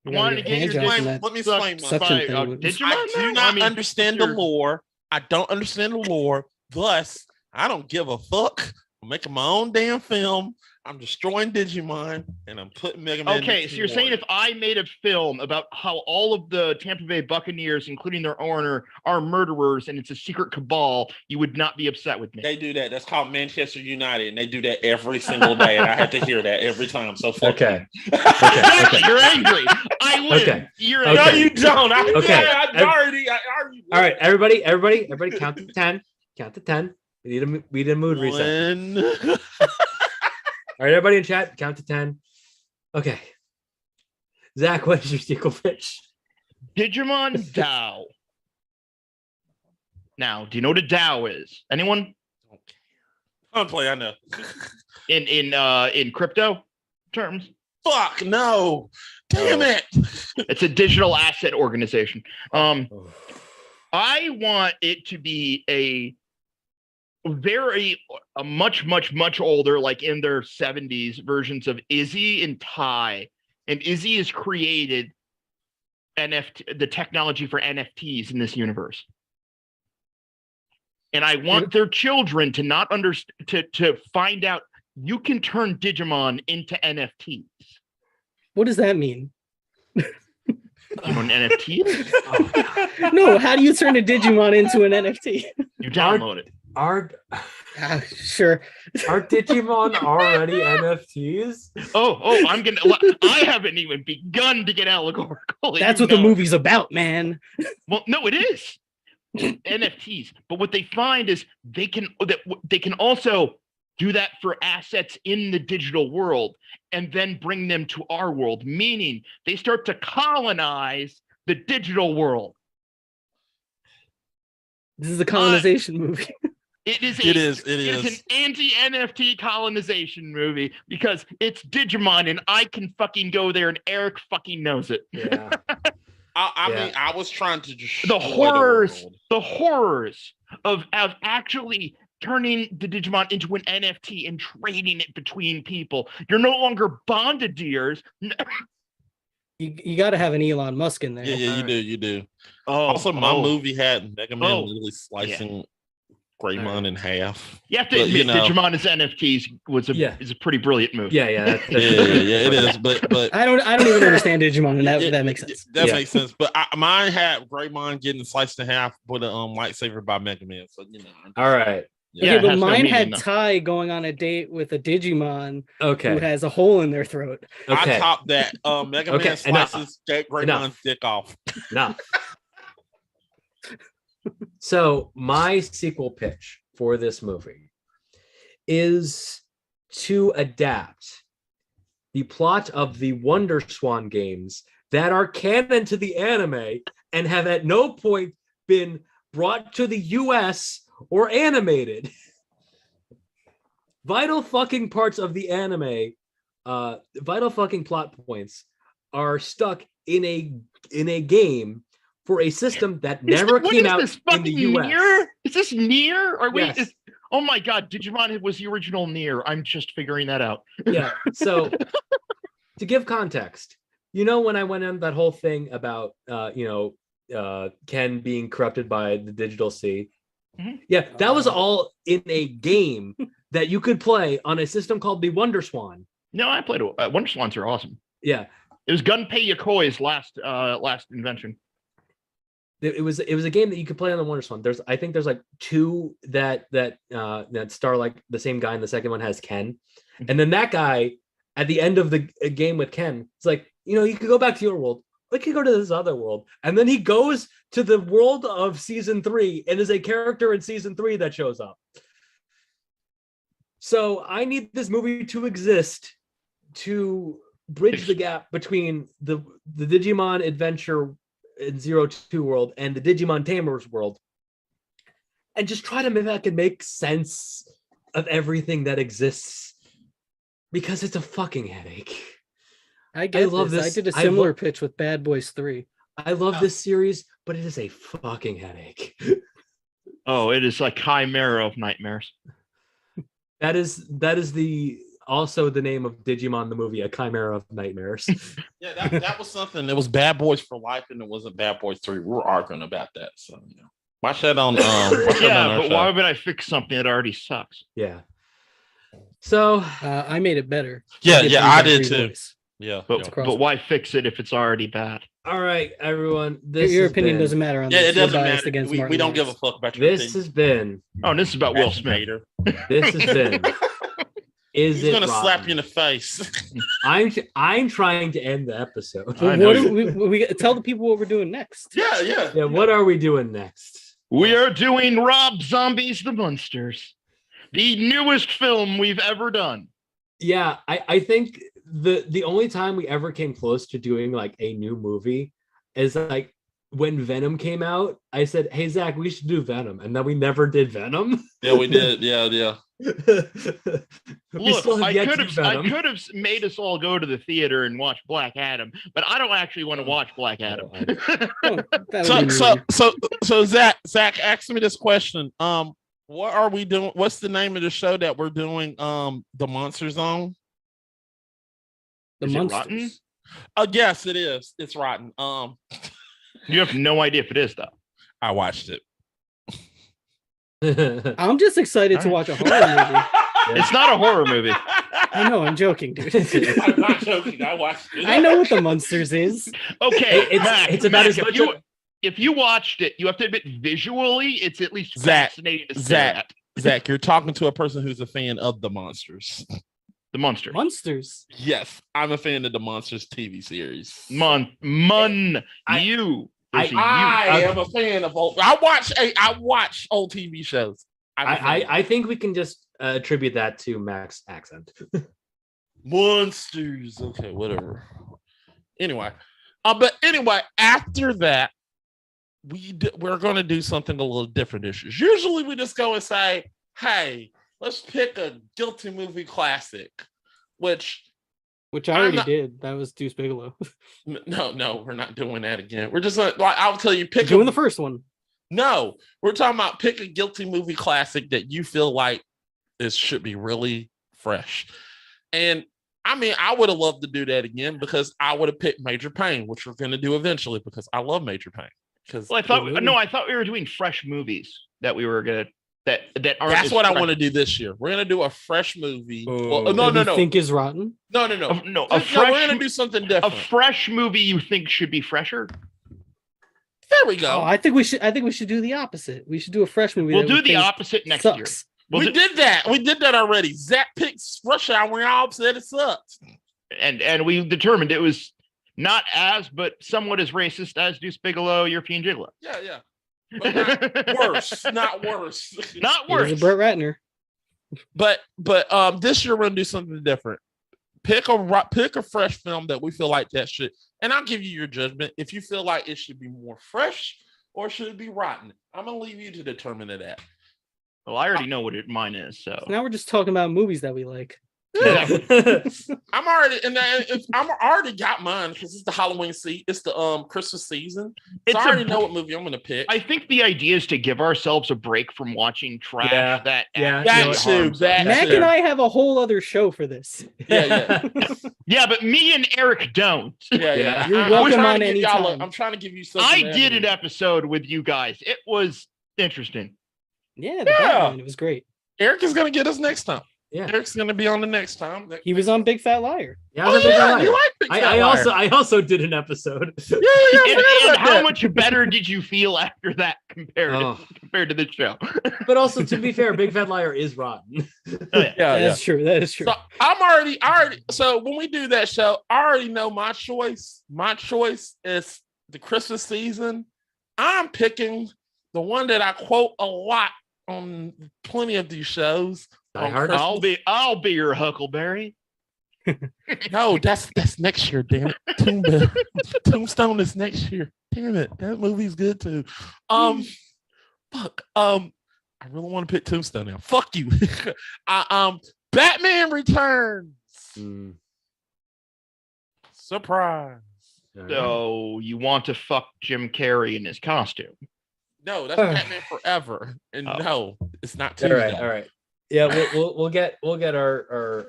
Speaker 2: You wanted to get your dick
Speaker 1: let me explain
Speaker 2: Digimon?
Speaker 1: I do not understand the lore. I don't understand the lore. Thus, I don't give a fuck. I'm making my own damn film. I'm destroying Digimon, and I'm putting Mega Man.
Speaker 2: Okay, so you're saying if I made a film about how all of the Tampa Bay Buccaneers, including their owner, are murderers, and it's a secret cabal, you would not be upset with me?
Speaker 1: They do that. That's called Manchester United, and they do that every single day, and I have to hear that every time. So fuck
Speaker 3: okay.
Speaker 2: Exactly. You're angry. I win.
Speaker 3: Okay.
Speaker 2: You're
Speaker 3: angry.
Speaker 1: No, you don't.
Speaker 3: I already. All right, everybody, count to 10. Count to 10. We need a mood reset. All right, everybody in chat, count to 10. Okay. Zach, what is your sequel pitch?
Speaker 2: Digimon DAO. Now, do you know what a DAO is? Anyone?
Speaker 1: I don't play, I know.
Speaker 2: In crypto terms?
Speaker 1: Fuck no. Damn it.
Speaker 2: It's a digital asset organization. I want it to be a much older, like in their 70s versions of Izzy and Ty. And Izzy has created the technology for NFTs in this universe. And I want their children to not understand, to find out you can turn Digimon into NFTs.
Speaker 4: What does that mean?
Speaker 2: You know an NFT is?
Speaker 4: Oh. No, how do you turn a Digimon into an NFT?
Speaker 2: You download it.
Speaker 4: Sure.
Speaker 3: Are Digimon already NFTs?
Speaker 2: I haven't even begun to get allegorical.
Speaker 4: That's what the movie's about, man.
Speaker 2: Well, no, it is NFTs. But what they find is they can also do that for assets in the digital world and then bring them to our world, meaning they start to colonize the digital world.
Speaker 4: This is a colonization movie.
Speaker 2: It is an anti-NFT colonization movie because it's Digimon and I can fucking go there and Eric fucking knows it.
Speaker 3: Yeah.
Speaker 1: I mean, I was trying to just
Speaker 2: the horrors of actually turning the Digimon into an NFT and trading it between people. You're no longer bonded to yours.
Speaker 4: You got to have an Elon Musk in there.
Speaker 1: Yeah, you do.
Speaker 2: Also,
Speaker 1: my movie had Mega Man literally slicing.
Speaker 2: Yeah.
Speaker 1: Greymon in half.
Speaker 2: You have to admit, Digimon as NFTs is a pretty brilliant move.
Speaker 3: Yeah,
Speaker 1: it is. But
Speaker 4: I don't even understand Digimon, and that makes sense.
Speaker 1: That makes sense. But mine had Greymon getting sliced in half with a lightsaber by Mega Man. So
Speaker 3: all right.
Speaker 4: Yeah, but mine had Ty going on a date with a Digimon who has a hole in their throat.
Speaker 1: I topped that. Mega Man slices Greymon's dick off.
Speaker 3: Enough. So my sequel pitch for this movie is to adapt the plot of the Wonder Swan games that are canon to the anime and have at no point been brought to the US or animated. Vital fucking parts of the anime, vital fucking plot points are stuck in a game for a system that never came out in the US.
Speaker 2: Nier? Is this Nier? Or wait,
Speaker 3: yes.
Speaker 2: Oh my God, Digimon was the original Nier. I'm just figuring that out.
Speaker 3: Yeah. So to give context, when I went on that whole thing about Ken being corrupted by the digital sea.
Speaker 2: Mm-hmm.
Speaker 3: Yeah, that was all in a game that you could play on a system called the Wonder Swan.
Speaker 2: No, I played Wonder Swans are awesome.
Speaker 3: Yeah.
Speaker 2: It was Gunpei Yokoi's last invention.
Speaker 3: It was a game that you could play on the Wonder Swan. I think there's like two that star like the same guy, and the second one has Ken. And then that guy at the end of the game with Ken, it's like, you could go back to your world. We could go to this other world. And then he goes to the world of season 3 and is a character in season 3 that shows up. So I need this movie to exist to bridge the gap between the Digimon adventure in 02 world and the Digimon Tamers world, and just try to make sense of everything that exists, because it's a fucking headache.
Speaker 4: I love this. I did a similar pitch with Bad Boys 3.
Speaker 3: I love this series, but it is a fucking headache.
Speaker 2: Oh, it is like Chimera of Nightmares.
Speaker 3: That is also the name of Digimon the movie, A Chimera of Nightmares.
Speaker 1: Yeah, that was something. It was Bad Boys for Life, and it wasn't Bad Boys 3. We were arguing about that. So watch that on.
Speaker 2: But why would I fix something that already sucks?
Speaker 3: Yeah. So
Speaker 4: I made it better.
Speaker 1: Yeah, I did too.
Speaker 4: Voice.
Speaker 1: Yeah,
Speaker 2: but why fix it if it's already bad?
Speaker 3: All right, everyone.
Speaker 4: Your opinion doesn't matter on this.
Speaker 1: It doesn't matter. We don't give a fuck about your opinion.
Speaker 3: This has been.
Speaker 2: Oh, this is about Will Smith.
Speaker 3: This has been.
Speaker 1: He's gonna slap you in the face.
Speaker 3: I'm trying to end the episode.
Speaker 4: Well, we tell the people what we're doing next.
Speaker 3: Yeah. What are we doing next?
Speaker 2: We are doing Rob Zombie's The Munsters, the newest film we've ever done.
Speaker 3: Yeah, I think the only time we ever came close to doing like a new movie is like when Venom came out. I said, "Hey Zach, we should do Venom," and then we never did Venom.
Speaker 1: Yeah, we did. Yeah.
Speaker 2: Look, I could have made us all go to the theater and watch Black Adam, but I don't actually want to watch Black Adam.
Speaker 1: So Zach asked me this question. What are we doing? What's the name of the show that we're doing? The Monsters on?
Speaker 4: The Monsters.
Speaker 1: Yes, it is. It's rotten.
Speaker 2: You have no idea if it is though.
Speaker 1: I watched it.
Speaker 4: I'm just excited to watch a horror movie.
Speaker 2: It's not a horror movie.
Speaker 4: I know, I'm joking, dude.
Speaker 1: I'm not joking. I watched it.
Speaker 4: I know what the Monsters is.
Speaker 2: Okay,
Speaker 3: it's about as much.
Speaker 2: If you watched it, you have to admit visually, it's at least fascinating to stare at.
Speaker 1: Zach, you're talking to a person who's a fan of the Monsters.
Speaker 2: The Monsters.
Speaker 4: Monsters.
Speaker 1: Yes, I'm a fan of the Monsters TV series. I am a fan of old. I watch old TV shows.
Speaker 3: I think we can just attribute that to Mac's accent.
Speaker 1: Monsters. Okay, whatever. Anyway, after that, we're going to do something a little different this year. Usually, we just go and say, "Hey, let's pick a guilty movie classic," which
Speaker 4: I already did. That was Deuce Bigelow.
Speaker 1: No, we're not doing that again. We're just like I'll tell you, pick
Speaker 4: doing the first one.
Speaker 1: No, we're talking about pick a guilty movie classic that you feel like it should be really fresh. And I mean, I would have loved to do that again because I would have picked Major Payne, which we're going to do eventually because I love Major Payne. Because
Speaker 2: I thought we were doing fresh movies that we were gonna that aren't.
Speaker 1: That's what I want to do this year. We're gonna do a fresh movie.
Speaker 3: Oh.
Speaker 1: No.
Speaker 4: Think is rotten?
Speaker 1: No. We're gonna do something different.
Speaker 2: A fresh movie you think should be fresher?
Speaker 1: There we go.
Speaker 4: Oh, I think we should do the opposite. We should do a fresh movie.
Speaker 2: We'll do the opposite next year.
Speaker 1: We did that. We did that already. Zach picks Rush Hour. We all said it sucked.
Speaker 2: And we determined it was not as, but somewhat as racist as Deuce Bigelow, European Gigolo.
Speaker 1: Yeah. But not worse. Not worse.
Speaker 2: Not worse.
Speaker 4: Here's a Brett Ratner.
Speaker 1: But this year we're gonna do something different. Pick a fresh film that we feel like that should, and I'll give you your judgment. If you feel like it should be more fresh or should it be rotten, I'm gonna leave you to determine that.
Speaker 2: Well, I already know what mine is. So
Speaker 4: now we're just talking about movies that we like.
Speaker 1: Yeah. I'm already got mine because it's the Halloween season. It's the Christmas season. So I already know what movie I'm gonna pick.
Speaker 2: I think the idea is to give ourselves a break from watching trash. That
Speaker 1: too.
Speaker 4: Mac and I have a whole other show for this.
Speaker 1: Yeah.
Speaker 2: Yeah, but me and Eric don't.
Speaker 1: Yeah.
Speaker 4: You're welcome on any time.
Speaker 1: I'm trying to give you something.
Speaker 2: I did an episode with you guys. It was interesting.
Speaker 4: Yeah, Batman, it was great.
Speaker 1: Eric is gonna get us next time.
Speaker 3: Yeah,
Speaker 1: Eric's gonna be on the next time.
Speaker 4: He was on Big Fat Liar.
Speaker 3: Yeah,
Speaker 1: you like Big Fat Liar.
Speaker 3: I also did an episode.
Speaker 2: And how much better did you feel after that compared to the show?
Speaker 3: But also, to be fair, Big Fat Liar is rotten.
Speaker 4: That's true. That is true.
Speaker 1: So I'm already. So when we do that show, I already know my choice. My choice is the Christmas season. I'm picking the one that I quote a lot on plenty of these shows.
Speaker 2: I'll be your Huckleberry.
Speaker 1: No, that's next year. Damn it, Tombstone is next year. Damn it, that movie's good too. Fuck. I really want to pick Tombstone now. Fuck you. Batman Returns. Surprise.
Speaker 2: So you want to fuck Jim Carrey in his costume?
Speaker 1: No, that's Batman Forever. And no, it's not Tuesday.
Speaker 3: All right. Yeah, we'll get our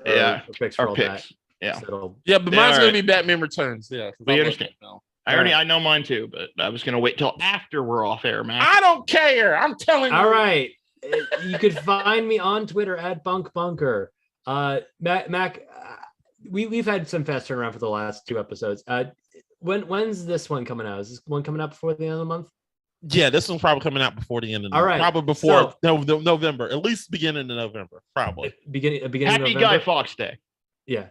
Speaker 3: picks. That.
Speaker 2: Yeah.
Speaker 1: Yeah, but mine's gonna be Batman Returns. Yeah.
Speaker 2: But you understand. I know mine too, but I was gonna wait till after we're off air, man.
Speaker 1: I don't care. I'm telling you.
Speaker 3: All right. You could find me on Twitter at BunkBunker. Mac, we've had some fast turnaround for the last 2 episodes. When's this one coming out? Is this one coming out before the end of the month?
Speaker 1: Yeah, this one's probably coming out before the end of the
Speaker 3: month. All right.
Speaker 1: Probably before November, at least beginning of November, probably.
Speaker 3: Beginning
Speaker 2: Happy
Speaker 3: of November.
Speaker 2: Guy Fawkes Day.
Speaker 3: Yeah.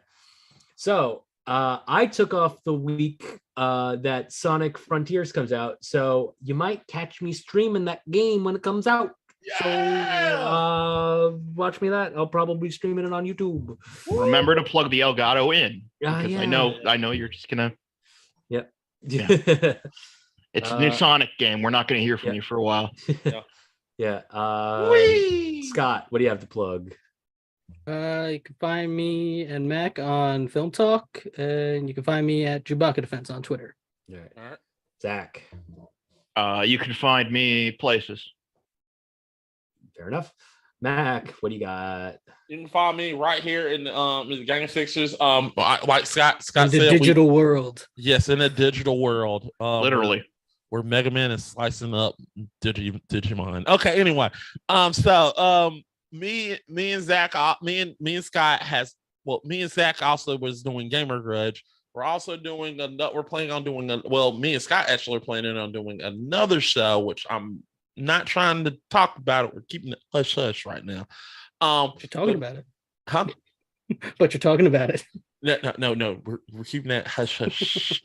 Speaker 3: So I took off the week that Sonic Frontiers comes out. So you might catch me streaming that game when it comes out.
Speaker 1: Yeah!
Speaker 3: So watch me that. I'll probably stream it on YouTube.
Speaker 2: Remember to plug the Elgato in. Because I know you're just gonna.
Speaker 3: Yep.
Speaker 2: Yeah. It's a new Sonic game. We're not going to hear from you for a while.
Speaker 3: Yeah. Scott, what do you have to plug?
Speaker 4: You can find me and Mac on Film Talk, and you can find me at Chewbacca Defense on Twitter.
Speaker 3: All right. Zach.
Speaker 2: You can find me places.
Speaker 3: Fair enough. Mac, what do you got?
Speaker 1: You can find me right here in the Gang of Sixers. Like Scott said,
Speaker 4: the digital world.
Speaker 1: Yes, in a digital world.
Speaker 2: Literally.
Speaker 1: Where Mega Man is slicing up Digimon. Okay, anyway. Me and Zach, me and Scott me and Zach also was doing Gamer Grudge. We're also doing we're planning on doing me and Scott actually are planning on doing another show, which I'm not trying to talk about it. We're keeping it hush hush right now.
Speaker 4: You're talking about it.
Speaker 1: Huh?
Speaker 4: But you're talking about it.
Speaker 1: No. We're keeping that hush hush.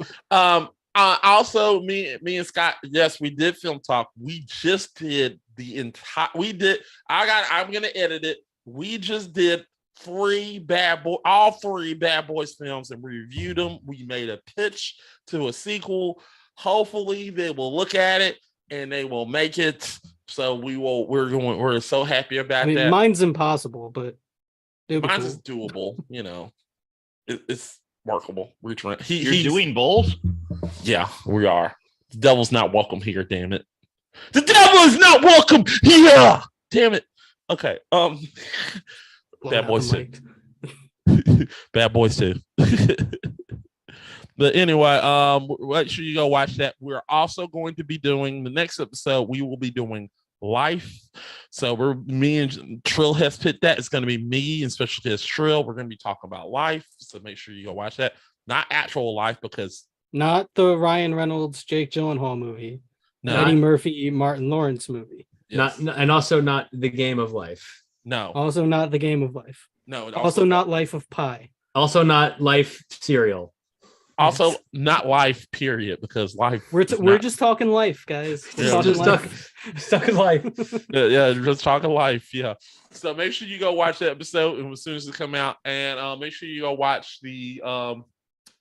Speaker 1: Also, me and Scott, yes, we did Film Talk. We just did I'm gonna edit it. We just did all three Bad Boys films, and we reviewed them. We made a pitch to a sequel. Hopefully they will look at it and they will make it. So we're so happy about that.
Speaker 4: Mine's impossible, but
Speaker 1: mine's is doable, it's workable.
Speaker 2: You're doing bowls?
Speaker 1: Yeah, we are. The devil's not welcome here, damn it. The devil is not welcome here. Damn it. Okay. Bad Boys 2. Bad Boys 2. But anyway, make sure you go watch that. We're also going to be doing the next episode. We will be doing life. So me and Trill has picked that. It's going to be me and special guest Trill. We're going to be talking about life. So make sure you go watch that. Not actual life, because
Speaker 4: not the Ryan Reynolds, Jake Gyllenhaal movie.
Speaker 1: No.
Speaker 4: Eddie Murphy, Martin Lawrence movie.
Speaker 3: Yes. And also not The Game of Life.
Speaker 1: No.
Speaker 4: Also not The Game of Life.
Speaker 1: No.
Speaker 4: Also not Life of Pi.
Speaker 3: Also not Life cereal.
Speaker 1: Also not life, period, because life.
Speaker 4: We're just talking life, guys.
Speaker 3: Just stuck in life.
Speaker 1: yeah, just talking life. Yeah. So make sure you go watch that episode as soon as it come out, and make sure you go watch the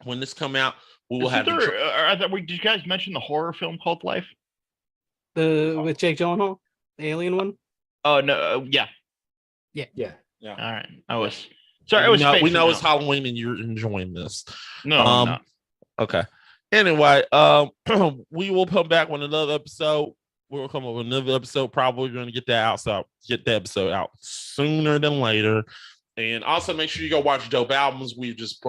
Speaker 1: when this come out. We will have.
Speaker 2: Did you guys mention the horror film called Life?
Speaker 4: With Jake Gyllenhaal, the alien one.
Speaker 2: Oh no! Yeah.
Speaker 3: All
Speaker 2: right. I was sorry.
Speaker 1: We know it's Halloween and you're enjoying this.
Speaker 2: No. I'm not.
Speaker 1: Okay. Anyway, we will come back with another episode. We'll come up with another episode. Probably going to get that out. So get the episode out sooner than later. And also make sure you go watch Dope Albums. We just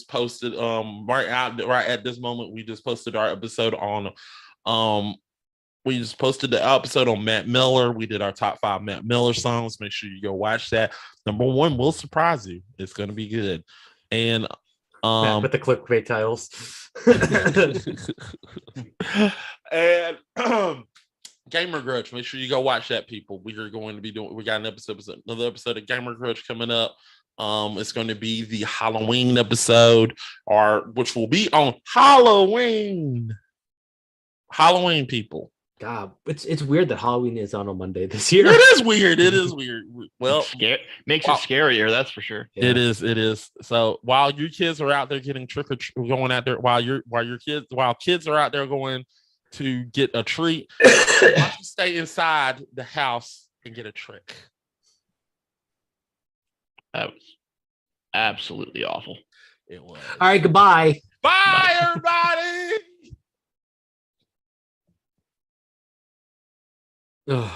Speaker 1: posted right at this moment. We just posted our episode on we just posted the episode on Matt Miller. We did our top 5 Matt Miller songs. Make sure you go watch that. Number 1 will surprise you. It's going to be good. And
Speaker 3: with the clickbait titles.
Speaker 1: And Gamer Grudge. Make sure you go watch that, people. We are going to be doing. We got another episode of Gamer Grudge coming up. It's going to be the Halloween episode, which will be on Halloween. Halloween, people.
Speaker 3: God, it's weird that Halloween is on a Monday this year.
Speaker 1: It is weird. Well,
Speaker 2: makes it scarier, that's for sure.
Speaker 1: Yeah. It is. So while your kids are out there getting going out there, while kids are out there going to get a treat, why don't you stay inside the house and get a trick?
Speaker 2: That was absolutely awful.
Speaker 1: It was.
Speaker 3: All right, goodbye.
Speaker 1: Bye, everybody.
Speaker 3: Ugh.